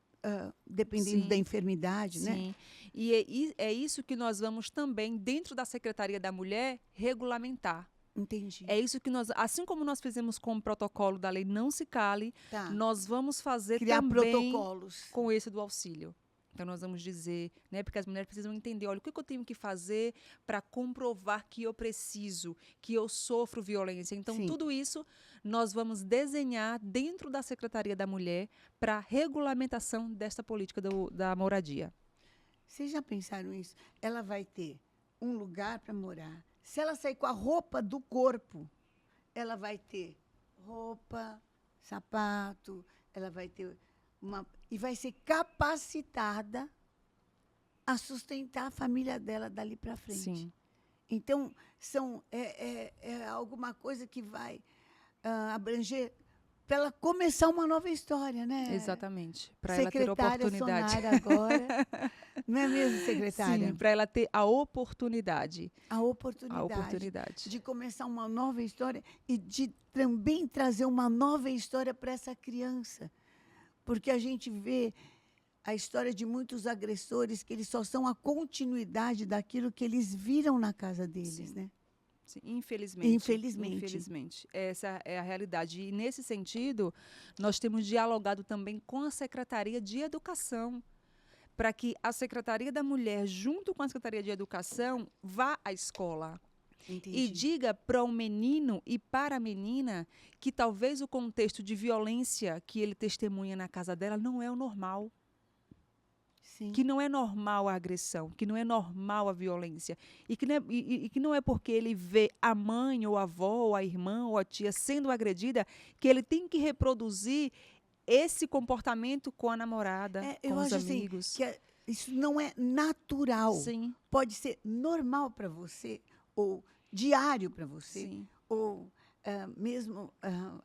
dependendo da enfermidade, né? Sim. E é isso que nós vamos também, dentro da Secretaria da Mulher, regulamentar. Entendi. É isso que nós, assim como nós fizemos com o protocolo da lei Não Se Cale, nós vamos fazer criar também protocolos com esse do auxílio. Então, nós vamos dizer, né, porque as mulheres precisam entender, olha, o que eu tenho que fazer para comprovar que eu preciso, que eu sofro violência. Então, tudo isso nós vamos desenhar dentro da Secretaria da Mulher para a regulamentação desta política da moradia. Vocês já pensaram isso? Ela vai ter um lugar para morar. Se ela sair com a roupa do corpo, ela vai ter roupa, sapato, ela vai ter e vai ser capacitada a sustentar a família dela dali para frente. Sim. Então, é alguma coisa que vai abranger para ela começar uma nova história, né? Exatamente. Para ela ter oportunidade. Sonara agora. Não é mesmo, secretária? Sim, para ela ter a oportunidade. A oportunidade de começar uma nova história e de também trazer uma nova história para essa criança. Porque a gente vê a história de muitos agressores que eles só são a continuidade daquilo que eles viram na casa deles, né? Sim, infelizmente. Infelizmente. Essa é a realidade. E, nesse sentido, nós temos dialogado também com a Secretaria de Educação, para que a Secretaria da Mulher, junto com a Secretaria de Educação, vá à escola. Entendi. E diga para o menino e para a menina que talvez o contexto de violência que ele testemunha na casa dela não é o normal. Sim. Que não é normal a agressão, que não é normal a violência. E que não é porque ele vê a mãe, ou a avó, ou a irmã, ou a tia sendo agredida, que ele tem que reproduzir esse comportamento com a namorada, Eu com os acho assim, amigos. que isso não é natural. Sim, Pode ser normal para você, ou diário para você, sim, ou mesmo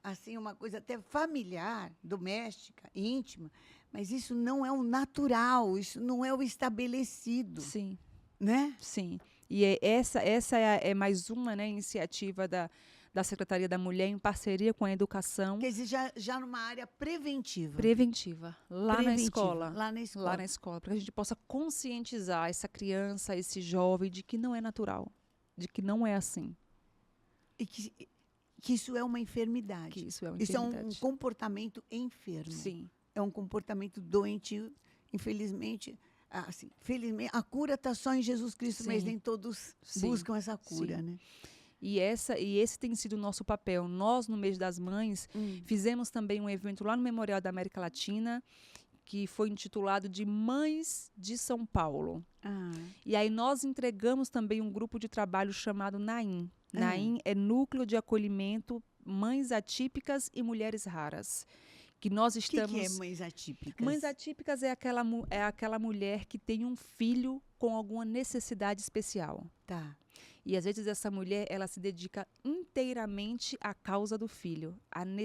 assim uma coisa até familiar, doméstica, íntima, mas isso não é o natural, isso não é o estabelecido, sim, né? sim. E essa é mais uma, né, iniciativa da Secretaria da Mulher em parceria com a educação Quer dizer, já numa área preventiva. preventiva, lá na Preventiva, escola. lá na escola. Lá na escola, para que a gente possa conscientizar essa criança, esse jovem, de que não é natural, de que não é assim, E que isso é uma enfermidade. que isso é uma Isso é um enfermidade. comportamento enfermo. Sim, É um comportamento doentio. Infelizmente, assim, felizmente, a cura está só em Jesus Cristo, Sim. mas nem todos Sim. buscam essa cura, Sim. né? e esse tem sido o nosso papel. Nós, no mês das mães, fizemos também um evento lá no Memorial da América Latina, que foi intitulado de Mães de São Paulo. Ah, E aí nós entregamos também um grupo de trabalho chamado NAIM. NAIM é Núcleo de Acolhimento Mães Atípicas e Mulheres Raras. Que nós o estamos... que é mães atípicas? Mães atípicas é aquela mulher que tem um filho com alguma necessidade especial. Tá. E às vezes essa mulher, ela se dedica inteiramente à causa do filho.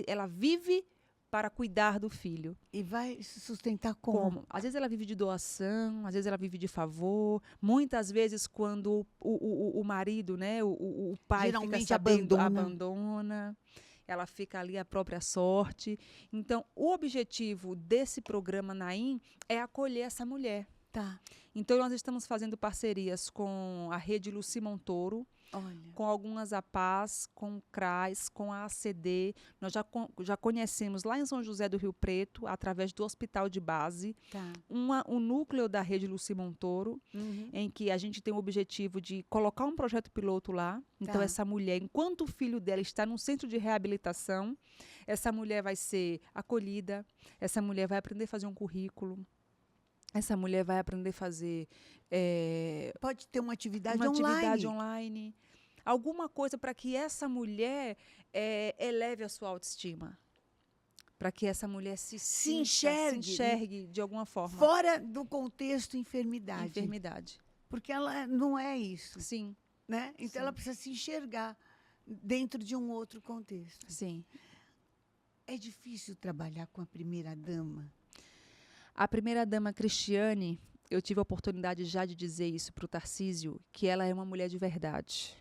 Ela vive para cuidar do filho. E vai se sustentar como? Às vezes ela vive de doação, às vezes ela vive de favor. Muitas vezes quando o marido, né, o pai Geralmente fica sabendo, abandona. Ela fica ali à própria sorte. Então, o objetivo desse programa NAIM é acolher essa mulher. Tá. Então, nós estamos fazendo parcerias com a Rede Luci Montoro, Olha. com algumas APAs, com o CRAS, com a ACD. Nós já conhecemos lá em São José do Rio Preto, através do Hospital de Base, Tá. um núcleo da Rede Luci Montoro, em que a gente tem o objetivo de colocar um projeto piloto lá. Então, Tá. essa mulher, enquanto o filho dela está num centro de reabilitação, essa mulher vai ser acolhida, essa mulher vai aprender a fazer um currículo, essa mulher vai aprender a fazer Pode ter uma atividade uma online. atividade online. Alguma coisa para que essa mulher eleve a sua autoestima. Para que essa mulher se enxergue de alguma forma. Fora do contexto enfermidade. Enfermidade. Porque ela não é isso, Sim, né? Então Sim. ela precisa se enxergar dentro de um outro contexto. sim. É difícil trabalhar com a primeira-dama. A primeira-dama Cristiane, eu tive a oportunidade já de dizer isso para o Tarcísio, que ela é uma mulher de verdade.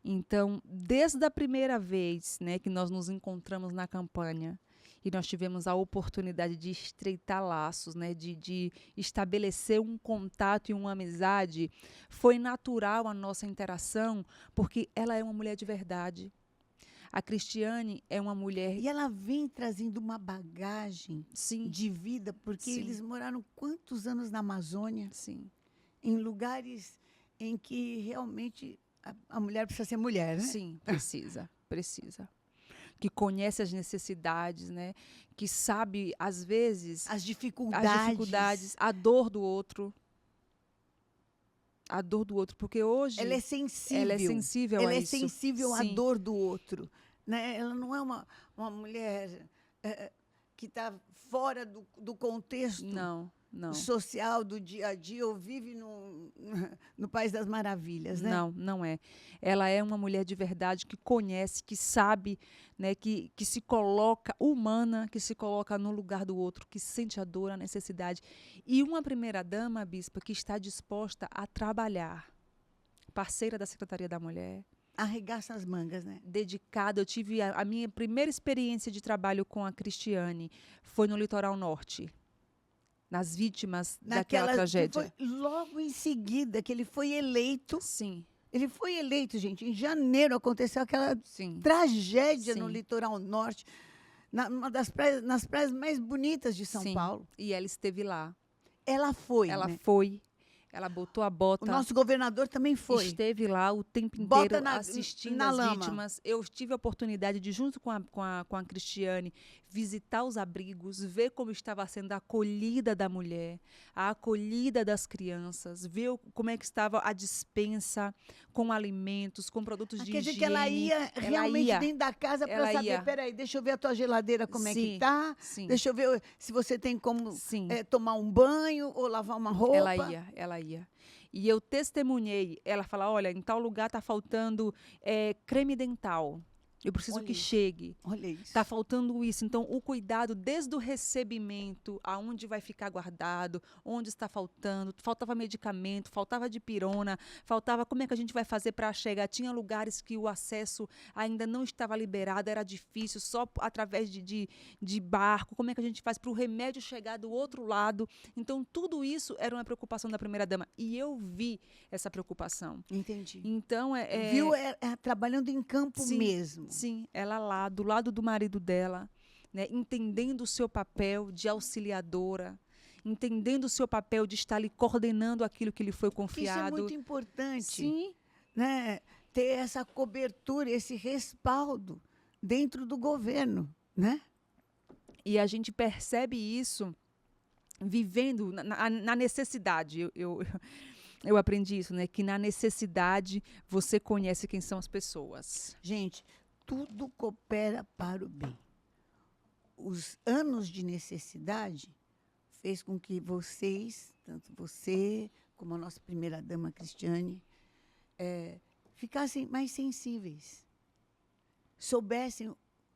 Então, desde a primeira vez, né, que nós nos encontramos na campanha, e nós tivemos a oportunidade de estreitar laços, né, de estabelecer um contato e uma amizade, foi natural a nossa interação, porque ela é uma mulher de verdade. A Cristiane é uma mulher... E ela vem trazendo uma bagagem Sim, de vida, porque Sim. eles moraram quantos anos na Amazônia, sim, em lugares em que realmente a mulher precisa ser mulher, né? sim, precisa. Que conhece as necessidades, né? Que sabe, às vezes, As dificuldades. a dor do outro. A dor do outro, porque hoje... Ela é sensível. Ela é sensível Ela a é isso. sensível à Sim. dor do outro, né? Ela não é uma mulher que está fora do contexto Não. social do dia a dia ou vive no País das Maravilhas, né? Não é. Ela é uma mulher de verdade que conhece, que sabe, né, que se coloca humana, que se coloca no lugar do outro, que sente a dor, a necessidade. E uma primeira-dama, bispa, que está disposta a trabalhar, parceira da Secretaria da Mulher, Arregaça as mangas, né? dedicada. Eu tive a minha primeira experiência de trabalho com a Cristiane foi no Litoral Norte, nas vítimas daquela tragédia. Foi logo em seguida que ele foi eleito. Sim, Ele foi eleito, gente. Em janeiro aconteceu aquela sim. tragédia Sim. no Litoral Norte, nas praias mais bonitas de São Sim. Paulo. E ela esteve lá. Ela foi, Ela né? foi. Ela botou a O bota. nosso governador também foi. Esteve lá o tempo Bota inteiro na- assistindo na as lama. vítimas. Eu tive a oportunidade de, junto com a Cristiane, visitar os abrigos, ver como estava sendo a acolhida da mulher, a acolhida das crianças, ver como é que estava a despensa com alimentos, com produtos de Quer dizer higiene. que ela ia realmente ia. dentro da casa para Ela saber, ia. peraí, deixa eu ver a tua geladeira como é que Sim, tá, sim. deixa eu ver se você tem como Sim. tomar um banho ou lavar uma roupa. Ela ia. E eu testemunhei. Ela fala, olha, em tal lugar está faltando creme dental. Eu preciso Olha que isso. chegue. Olha isso. Está faltando isso. Então, o cuidado desde o recebimento, aonde vai ficar guardado, onde está faltando. Faltava medicamento, faltava dipirona, faltava como é que a gente vai fazer para chegar. Tinha lugares que o acesso ainda não estava liberado, era difícil, só através de barco. Como é que a gente faz para o remédio chegar do outro lado? Então, tudo isso era uma preocupação da primeira-dama. E eu vi essa preocupação. Entendi. Então, Viu trabalhando em campo sim, mesmo. Sim, ela lá, do lado do marido dela, né, entendendo o seu papel de auxiliadora, entendendo o seu papel de estar ali coordenando aquilo que lhe foi confiado. Isso é muito importante. Sim. Né? Ter essa cobertura, esse respaldo dentro do governo, né? E a gente percebe isso vivendo na necessidade. Eu aprendi isso, né? Que na necessidade você conhece quem são as pessoas. Gente, tudo coopera para o bem. Os anos de necessidade fez com que vocês, tanto você como a nossa primeira-dama Cristiane, ficassem mais sensíveis, soubessem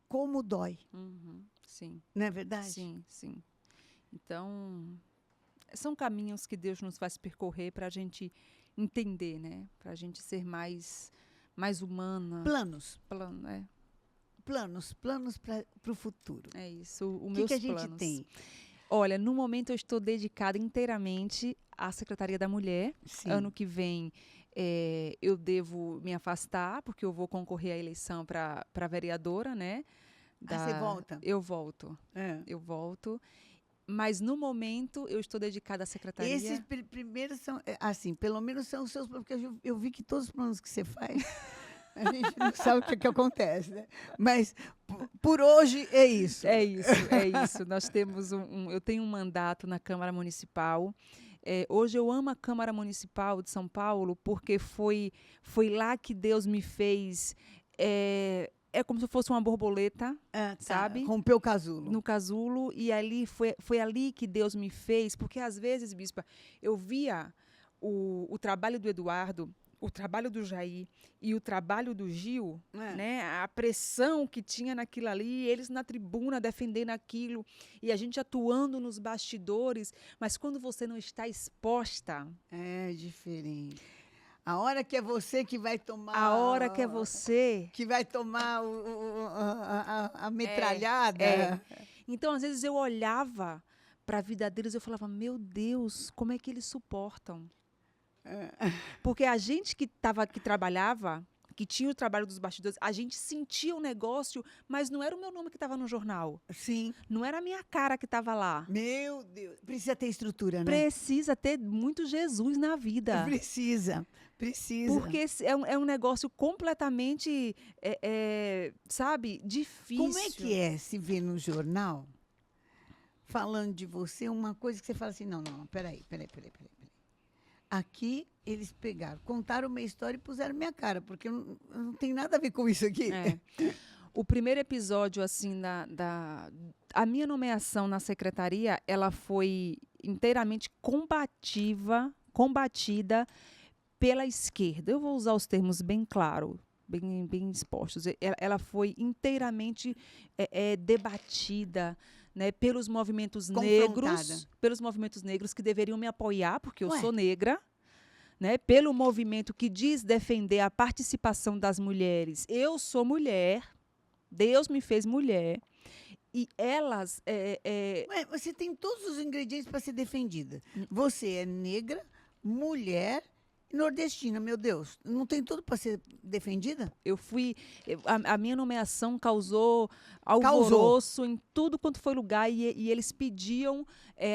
como dói. Uhum, sim. Não é verdade? Sim, sim. Então, são caminhos que Deus nos faz percorrer para a gente entender, né? Para a gente ser mais humana. Planos. Planos para o futuro. É isso, O meus que a gente planos. tem? Olha, no momento eu estou dedicada inteiramente à Secretaria da Mulher. Sim. Ano que vem eu devo me afastar, porque eu vou concorrer à eleição para vereadora, né? Você volta? Eu volto. Eu volto. Mas, no momento, eu estou dedicada à secretaria. Esses primeiros são, assim, pelo menos são os seus planos, porque eu vi que todos os planos que você faz, a gente não sabe o que acontece, né? Mas, por hoje, é isso. É isso. Nós temos eu tenho um mandato na Câmara Municipal. Hoje eu amo a Câmara Municipal de São Paulo, porque foi lá que Deus me fez... É como se fosse uma borboleta, sabe? Rompeu o casulo. No casulo, e ali foi ali que Deus me fez, porque às vezes, bispa, eu via o trabalho do Eduardo, o trabalho do Jair e o trabalho do Gil, né? A pressão que tinha naquilo ali, eles na tribuna defendendo aquilo, e a gente atuando nos bastidores, mas quando você não está exposta... É diferente. A hora que é você que vai tomar... A hora que é você... Que vai tomar a metralhada. Então, às vezes, eu olhava para a vida deles e eu falava, meu Deus, como é que eles suportam? Porque a gente que trabalhava, que tinha o trabalho dos bastidores, a gente sentia o negócio, mas não era o meu nome que estava no jornal. Sim. Não era a minha cara que estava lá. Meu Deus. Precisa ter estrutura, né? Precisa ter muito Jesus na vida. Precisa. Porque é um negócio completamente, sabe, difícil. Como é que se vê no jornal, falando de você, uma coisa que você fala assim, não, peraí. Aqui eles contaram uma história e puseram minha cara, porque não tem nada a ver com isso aqui. O primeiro episódio, assim, a minha nomeação na secretaria, ela foi inteiramente combatida pela esquerda. Eu vou usar os termos bem claros, bem expostos. Ela foi inteiramente debatida, né, pelos movimentos negros que deveriam me apoiar, porque eu sou negra, né, pelo movimento que diz defender a participação das mulheres. Eu sou mulher, Deus me fez mulher, e elas... Você tem todos os ingredientes para ser defendida. Você é negra, mulher Nordestina, meu Deus, não tem tudo para ser defendida? A minha nomeação causou Causou. alvoroço em tudo quanto foi lugar e eles pediam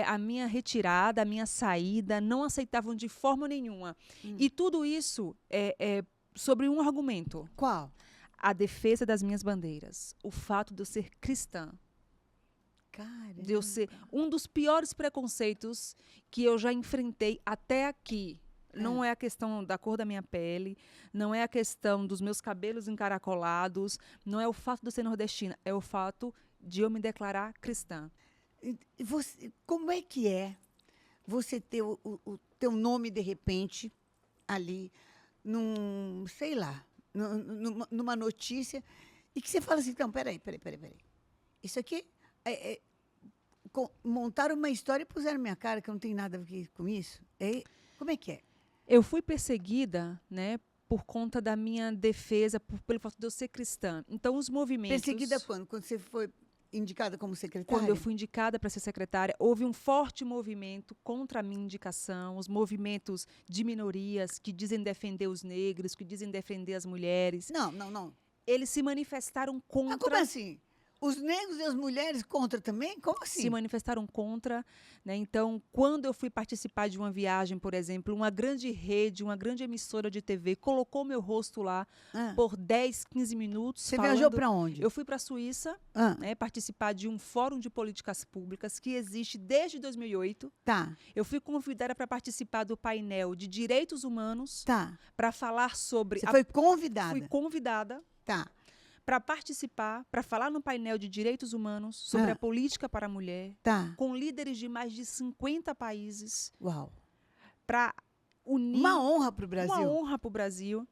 a minha retirada, a minha saída, não aceitavam de forma nenhuma. E tudo isso sobre um argumento: Qual? a defesa das minhas bandeiras, o fato de eu ser cristã. Caramba. De eu ser um dos piores preconceitos que eu já enfrentei até aqui. Não é a questão da cor da minha pele, não é a questão dos meus cabelos encaracolados, não é o fato de eu ser nordestina, é o fato de eu me declarar cristã. E você, como é que é você ter o teu nome, de repente, ali, sei lá, numa notícia, e que você fala assim, então, peraí. Isso aqui, montaram uma história e puseram na minha cara, que eu não tenho nada a ver com isso. Como é que é? Eu fui perseguida, né, por conta da minha defesa, pelo fato de eu ser cristã. Então, os movimentos... Perseguida quando? Quando você foi indicada como secretária? Quando eu fui indicada para ser secretária, houve um forte movimento contra a minha indicação, os movimentos de minorias que dizem defender os negros, que dizem defender as mulheres. Não. Eles se manifestaram contra... Mas como assim? Os negros e as mulheres contra também? Como assim? Se manifestaram contra, né? Então, quando eu fui participar de uma viagem, por exemplo, uma grande rede, uma grande emissora de TV colocou meu rosto lá por 10, 15 minutos. Você viajou para onde? Eu fui para a Suíça, né, participar de um fórum de políticas públicas que existe desde 2008. Tá. Eu fui convidada para participar do painel de direitos humanos. Tá. Para falar sobre... Você foi convidada? Fui convidada. Tá. Para participar, para falar no painel de direitos humanos sobre a política para a mulher, com líderes de mais de 50 países. Uau! Para unir... Uma honra para o Brasil. Uma honra para o Brasil.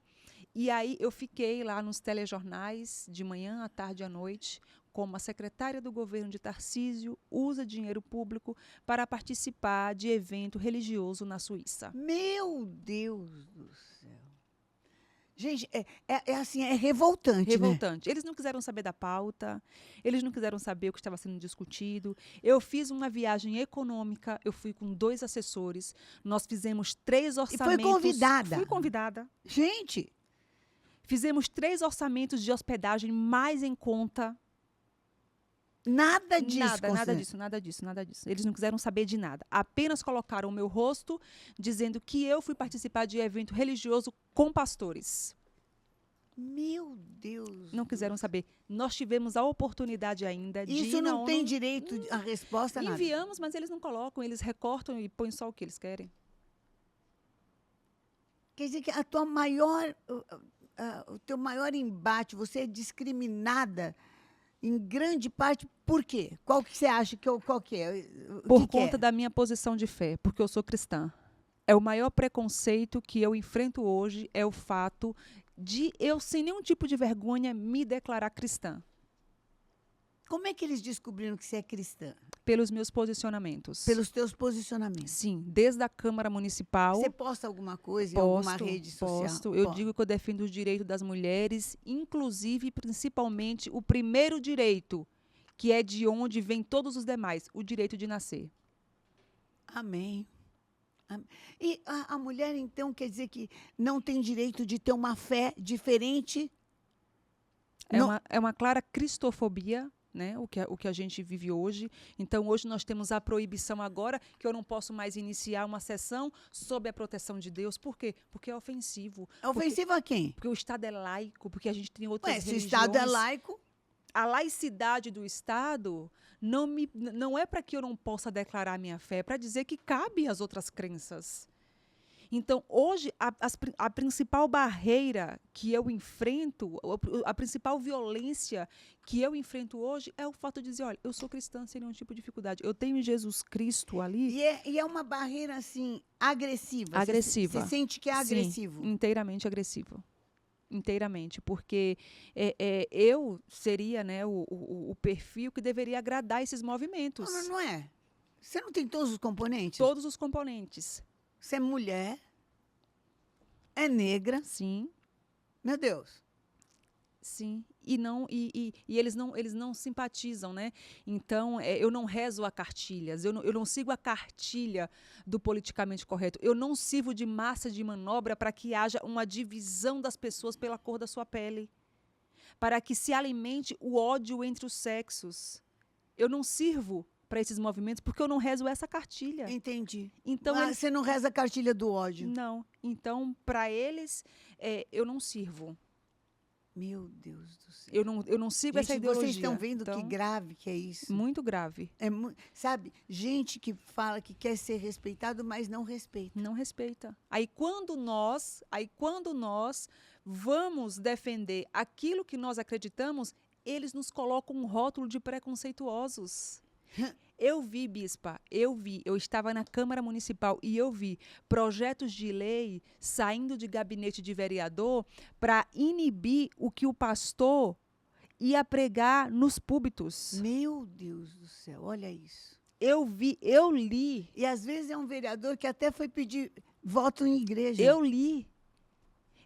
E aí eu fiquei lá nos telejornais, de manhã, à tarde e à noite, como a secretária do governo de Tarcísio usa dinheiro público para participar de evento religioso na Suíça. Meu Deus do céu! Gente, assim, é revoltante, Revoltante. né? Eles não quiseram saber da pauta, eles não quiseram saber o que estava sendo discutido. Eu fiz uma viagem econômica, eu fui com 2 assessores, nós fizemos 3 orçamentos. E foi convidada? Fui convidada. Gente! Fizemos 3 orçamentos de hospedagem mais em conta. Nada disso. Nada disso. Eles não quiseram saber de nada. Apenas colocaram o meu rosto, dizendo que eu fui participar de evento religioso com pastores. Meu Deus. Não quiseram saber. Nós tivemos a oportunidade ainda de Isso ir na não ONU. tem direito a resposta, nada. Enviamos, mas eles não colocam, eles recortam e põem só o que eles querem. Quer dizer que a tua maior, o teu maior embate, você é discriminada em grande parte, por quê? Qual que você acha qual que é? Por conta da minha posição de fé, porque eu sou cristã. É o maior preconceito que eu enfrento hoje, é o fato de eu, sem nenhum tipo de vergonha, me declarar cristã. Como é que eles descobriram que você é cristã? Pelos meus posicionamentos. Pelos teus posicionamentos? Sim, desde a Câmara Municipal. Você posta alguma coisa em alguma rede social? Posto. Eu digo que eu defendo os direitos das mulheres, inclusive, principalmente, o primeiro direito, que é de onde vem todos os demais, o direito de nascer. Amém. E a mulher, então, quer dizer que não tem direito de ter uma fé diferente? É uma clara cristofobia, né, o que a gente vive hoje. Então, hoje nós temos a proibição agora que eu não posso mais iniciar uma sessão sob a proteção de Deus. Por quê? Porque é ofensivo. É ofensivo a quem? Porque o Estado é laico, porque a gente tem outras religiões. Se o Estado é laico... A laicidade do Estado não é para que eu não possa declarar minha fé, é para dizer que cabe às outras crenças. Então, hoje, a principal barreira que eu enfrento, a principal violência que eu enfrento hoje é o fato de dizer, olha, eu sou cristã sem nenhum tipo de dificuldade. Eu tenho Jesus Cristo ali. E é uma barreira, assim, agressiva. Agressiva. Você sente que é agressivo? Sim, inteiramente agressivo. Inteiramente, porque eu seria, né, o perfil que deveria agradar esses movimentos. Não é. Você não tem todos os componentes? Todos os componentes. Você é mulher, é negra. Sim. Meu Deus. Sim, e eles não simpatizam, né? Então, eu não rezo a cartilhas, eu não sigo a cartilha do politicamente correto, eu não sirvo de massa de manobra para que haja uma divisão das pessoas pela cor da sua pele, para que se alimente o ódio entre os sexos. Eu não sirvo para esses movimentos porque eu não rezo essa cartilha. Entendi. Então, Você não reza a cartilha do ódio. não. Então, para eles, eu não sirvo. Meu Deus do céu. Eu não sigo essa ideologia. Vocês estão vendo então, que grave que é isso? Muito grave. Sabe, gente que fala que quer ser respeitado, mas não respeita. Não respeita. Aí quando nós vamos defender aquilo que nós acreditamos, eles nos colocam um rótulo de preconceituosos. Eu vi, bispa, eu estava na Câmara Municipal e eu vi projetos de lei saindo de gabinete de vereador para inibir o que o pastor ia pregar nos púlpitos. Meu Deus do céu, olha isso. Eu vi, eu li. E às vezes é um vereador que até foi pedir voto em igreja. Eu li.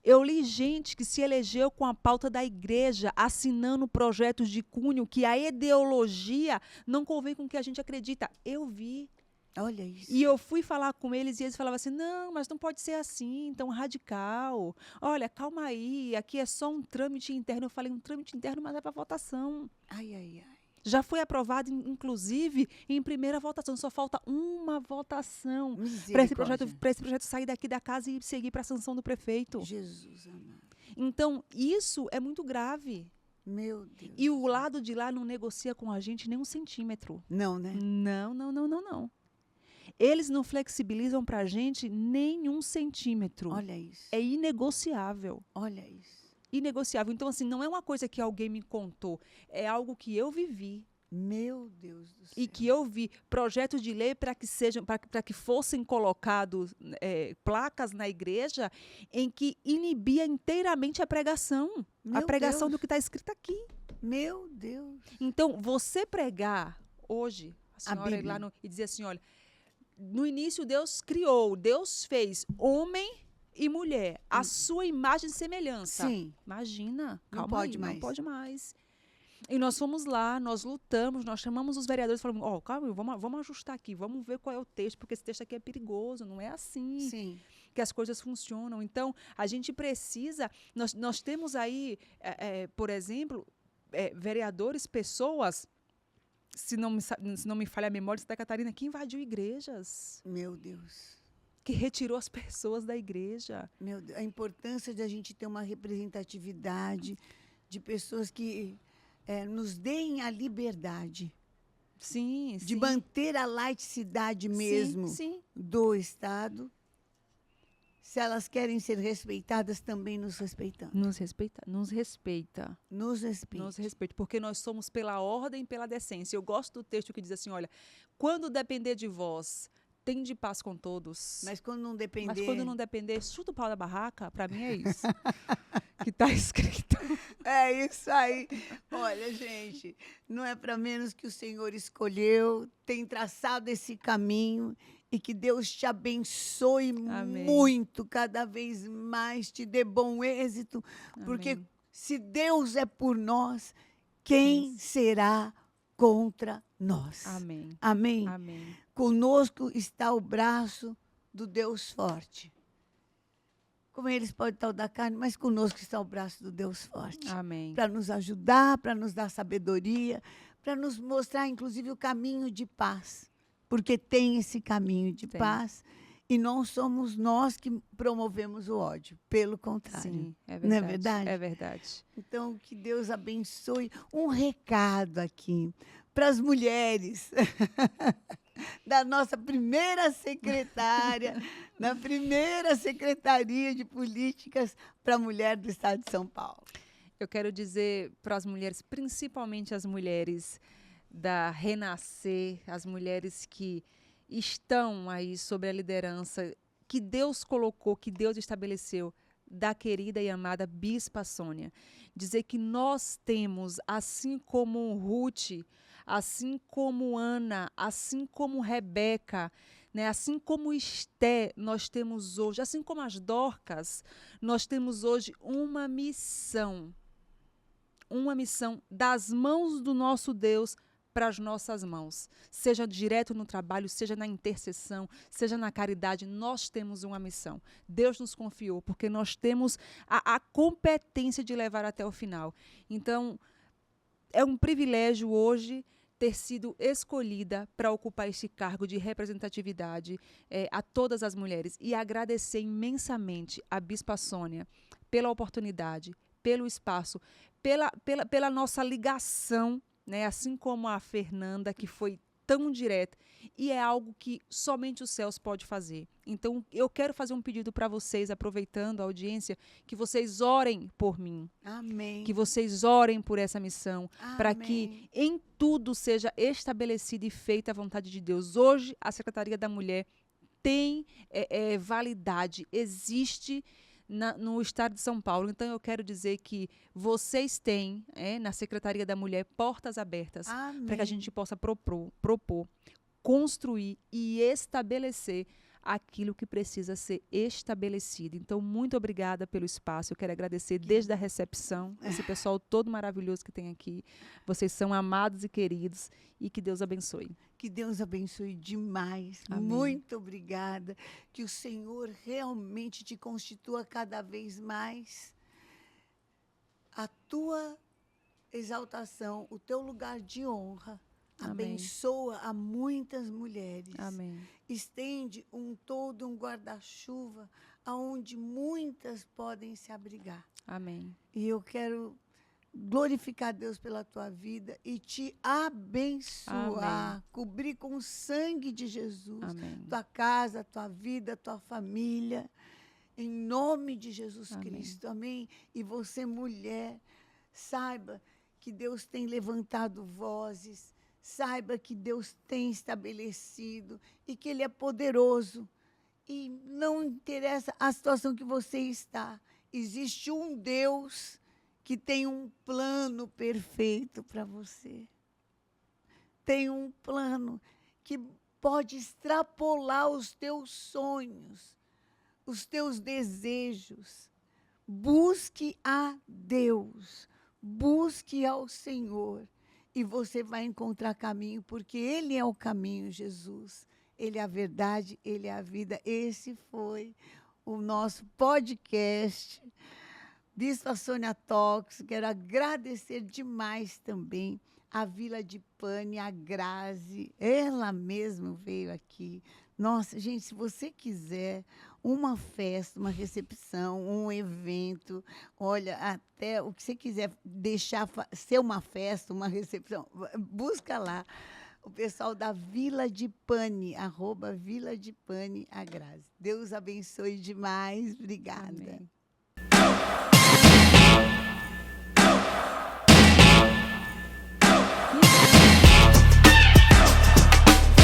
Eu li gente que se elegeu com a pauta da igreja, assinando projetos de cunho que a ideologia não convém com o que a gente acredita. Eu vi. Olha isso. E eu fui falar com eles e eles falavam assim, não, mas não pode ser assim, tão radical. Olha, calma aí, aqui é só um trâmite interno. Eu falei, um trâmite interno, mas é para votação. Ai, ai, ai. Já foi aprovado, inclusive, em primeira votação. Só falta uma votação para esse projeto sair daqui da casa e seguir para a sanção do prefeito. Jesus amado. Então, isso é muito grave. Meu Deus. E o lado de lá não negocia com a gente nem um centímetro. Não, né? Não. Eles não flexibilizam para a gente nem um centímetro. Olha isso. É inegociável. Olha isso. Inegociável. Então, assim, não é uma coisa que alguém me contou, é algo que eu vivi. Meu Deus do céu. E que eu vi projetos de lei para que fossem colocados placas na igreja em que inibia inteiramente a pregação. Meu a pregação Deus. do que está escrito aqui. Meu Deus. Então, você pregar hoje, a senhora ir lá e dizer assim, olha, no início Deus criou, Deus fez homem e mulher, a sua imagem e semelhança. Sim. Imagina, Não calma pode aí, mais. não pode mais. E nós fomos lá, nós lutamos, nós chamamos os vereadores e falamos, calma, vamos ajustar aqui, vamos ver qual é o texto, porque esse texto aqui é perigoso, não é assim Sim. que as coisas funcionam. Então, a gente precisa, nós temos aí, por exemplo, vereadores, pessoas, se não me falha a memória, Santa Catarina, que invadiu igrejas. Meu Deus. Que retirou as pessoas da igreja. Meu Deus. A importância de a gente ter uma representatividade de pessoas que nos deem a liberdade. Sim, de manter a laicidade mesmo do Estado. Se elas querem ser respeitadas, também nos respeitando. Nos respeita. Porque nós somos pela ordem e pela decência. Eu gosto do texto que diz assim, olha, quando depender de vós, tende paz com todos. Mas quando não depender... chuta o pau da barraca, para mim é isso. Que está escrito. É isso aí. Olha, gente, não é para menos que o Senhor escolheu, tem traçado esse caminho e que Deus te abençoe Amém. Muito, cada vez mais, te dê bom êxito, porque Amém. Se Deus é por nós, quem será contra nós? Amém. Amém? Amém. Conosco está o braço do Deus forte. Como eles podem estar o da carne, mas conosco está o braço do Deus forte. Amém. Para nos ajudar, para nos dar sabedoria, para nos mostrar, inclusive, o caminho de paz. Porque tem esse caminho de paz e não somos nós que promovemos o ódio. Pelo contrário. Sim, é verdade. Não é verdade? É verdade. Então, que Deus abençoe. Um recado aqui para as mulheres da nossa primeira secretária, na primeira Secretaria de Políticas para a Mulher do Estado de São Paulo. Eu quero dizer para as mulheres, principalmente as mulheres da Renascer, as mulheres que estão aí sobre a liderança que Deus colocou, que Deus estabeleceu, da querida e amada Bispa Sônia. Dizer que nós temos, assim como Ruth, assim como Ana, assim como Rebeca, né, assim como Esté, nós temos hoje, assim como as Dorcas, nós temos hoje uma missão. uma missão das mãos do nosso Deus para as nossas mãos. Seja direto no trabalho, seja na intercessão, seja na caridade, nós temos uma missão. Deus nos confiou, porque nós temos a competência de levar até o final. Então, é um privilégio hoje ter sido escolhida para ocupar este cargo de representatividade a todas as mulheres. E agradecer imensamente a Bispa Sônia pela oportunidade, pelo espaço, pela nossa ligação, né? Assim como a Fernanda, que foi tão direta, e é algo que somente os céus pode fazer. Então, eu quero fazer um pedido para vocês, aproveitando a audiência, que vocês orem por mim. Amém. Que vocês orem por essa missão, para Amém. que em tudo seja estabelecida e feita a vontade de Deus. Hoje, a Secretaria da Mulher tem validade, existe no estado de São Paulo. Então, eu quero dizer que vocês têm, na Secretaria da Mulher, portas abertas para que a gente possa propor, construir e estabelecer aquilo que precisa ser estabelecido. Então, muito obrigada pelo espaço. Eu quero agradecer desde a recepção, esse pessoal todo maravilhoso que tem aqui. Vocês são amados e queridos, e que Deus abençoe. Que Deus abençoe demais. Amém. Muito obrigada. Que o Senhor realmente te constitua cada vez mais. A tua exaltação, o teu lugar de honra, Amém. abençoa a muitas mulheres. Amém. Estende um guarda-chuva aonde muitas podem se abrigar. Amém. E eu quero glorificar Deus pela tua vida e te abençoar, Amém. cobrir com o sangue de Jesus, Amém. tua casa, tua vida, tua família, em nome de Jesus Amém. Cristo, amém? E você, mulher, saiba que Deus tem levantado vozes, saiba que Deus tem estabelecido e que Ele é poderoso. E não interessa a situação que você está, existe um Deus que tem um plano perfeito para você. Tem um plano que pode extrapolar os teus sonhos, os teus desejos. Busque a Deus, busque ao Senhor e você vai encontrar caminho, porque Ele é o caminho, Jesus. Ele é a verdade, Ele é a vida. Esse foi o nosso podcast Bispa Sônia Talks. Quero agradecer demais também a Vila de Pane, a Grazi, ela mesma veio aqui. Nossa, gente, se você quiser uma festa, uma recepção, um evento, olha, até o que você quiser deixar ser uma festa, uma recepção, busca lá o pessoal da Vila de Pane, @Vila de Pane, a Grazi. Deus abençoe demais. Obrigada. Amém.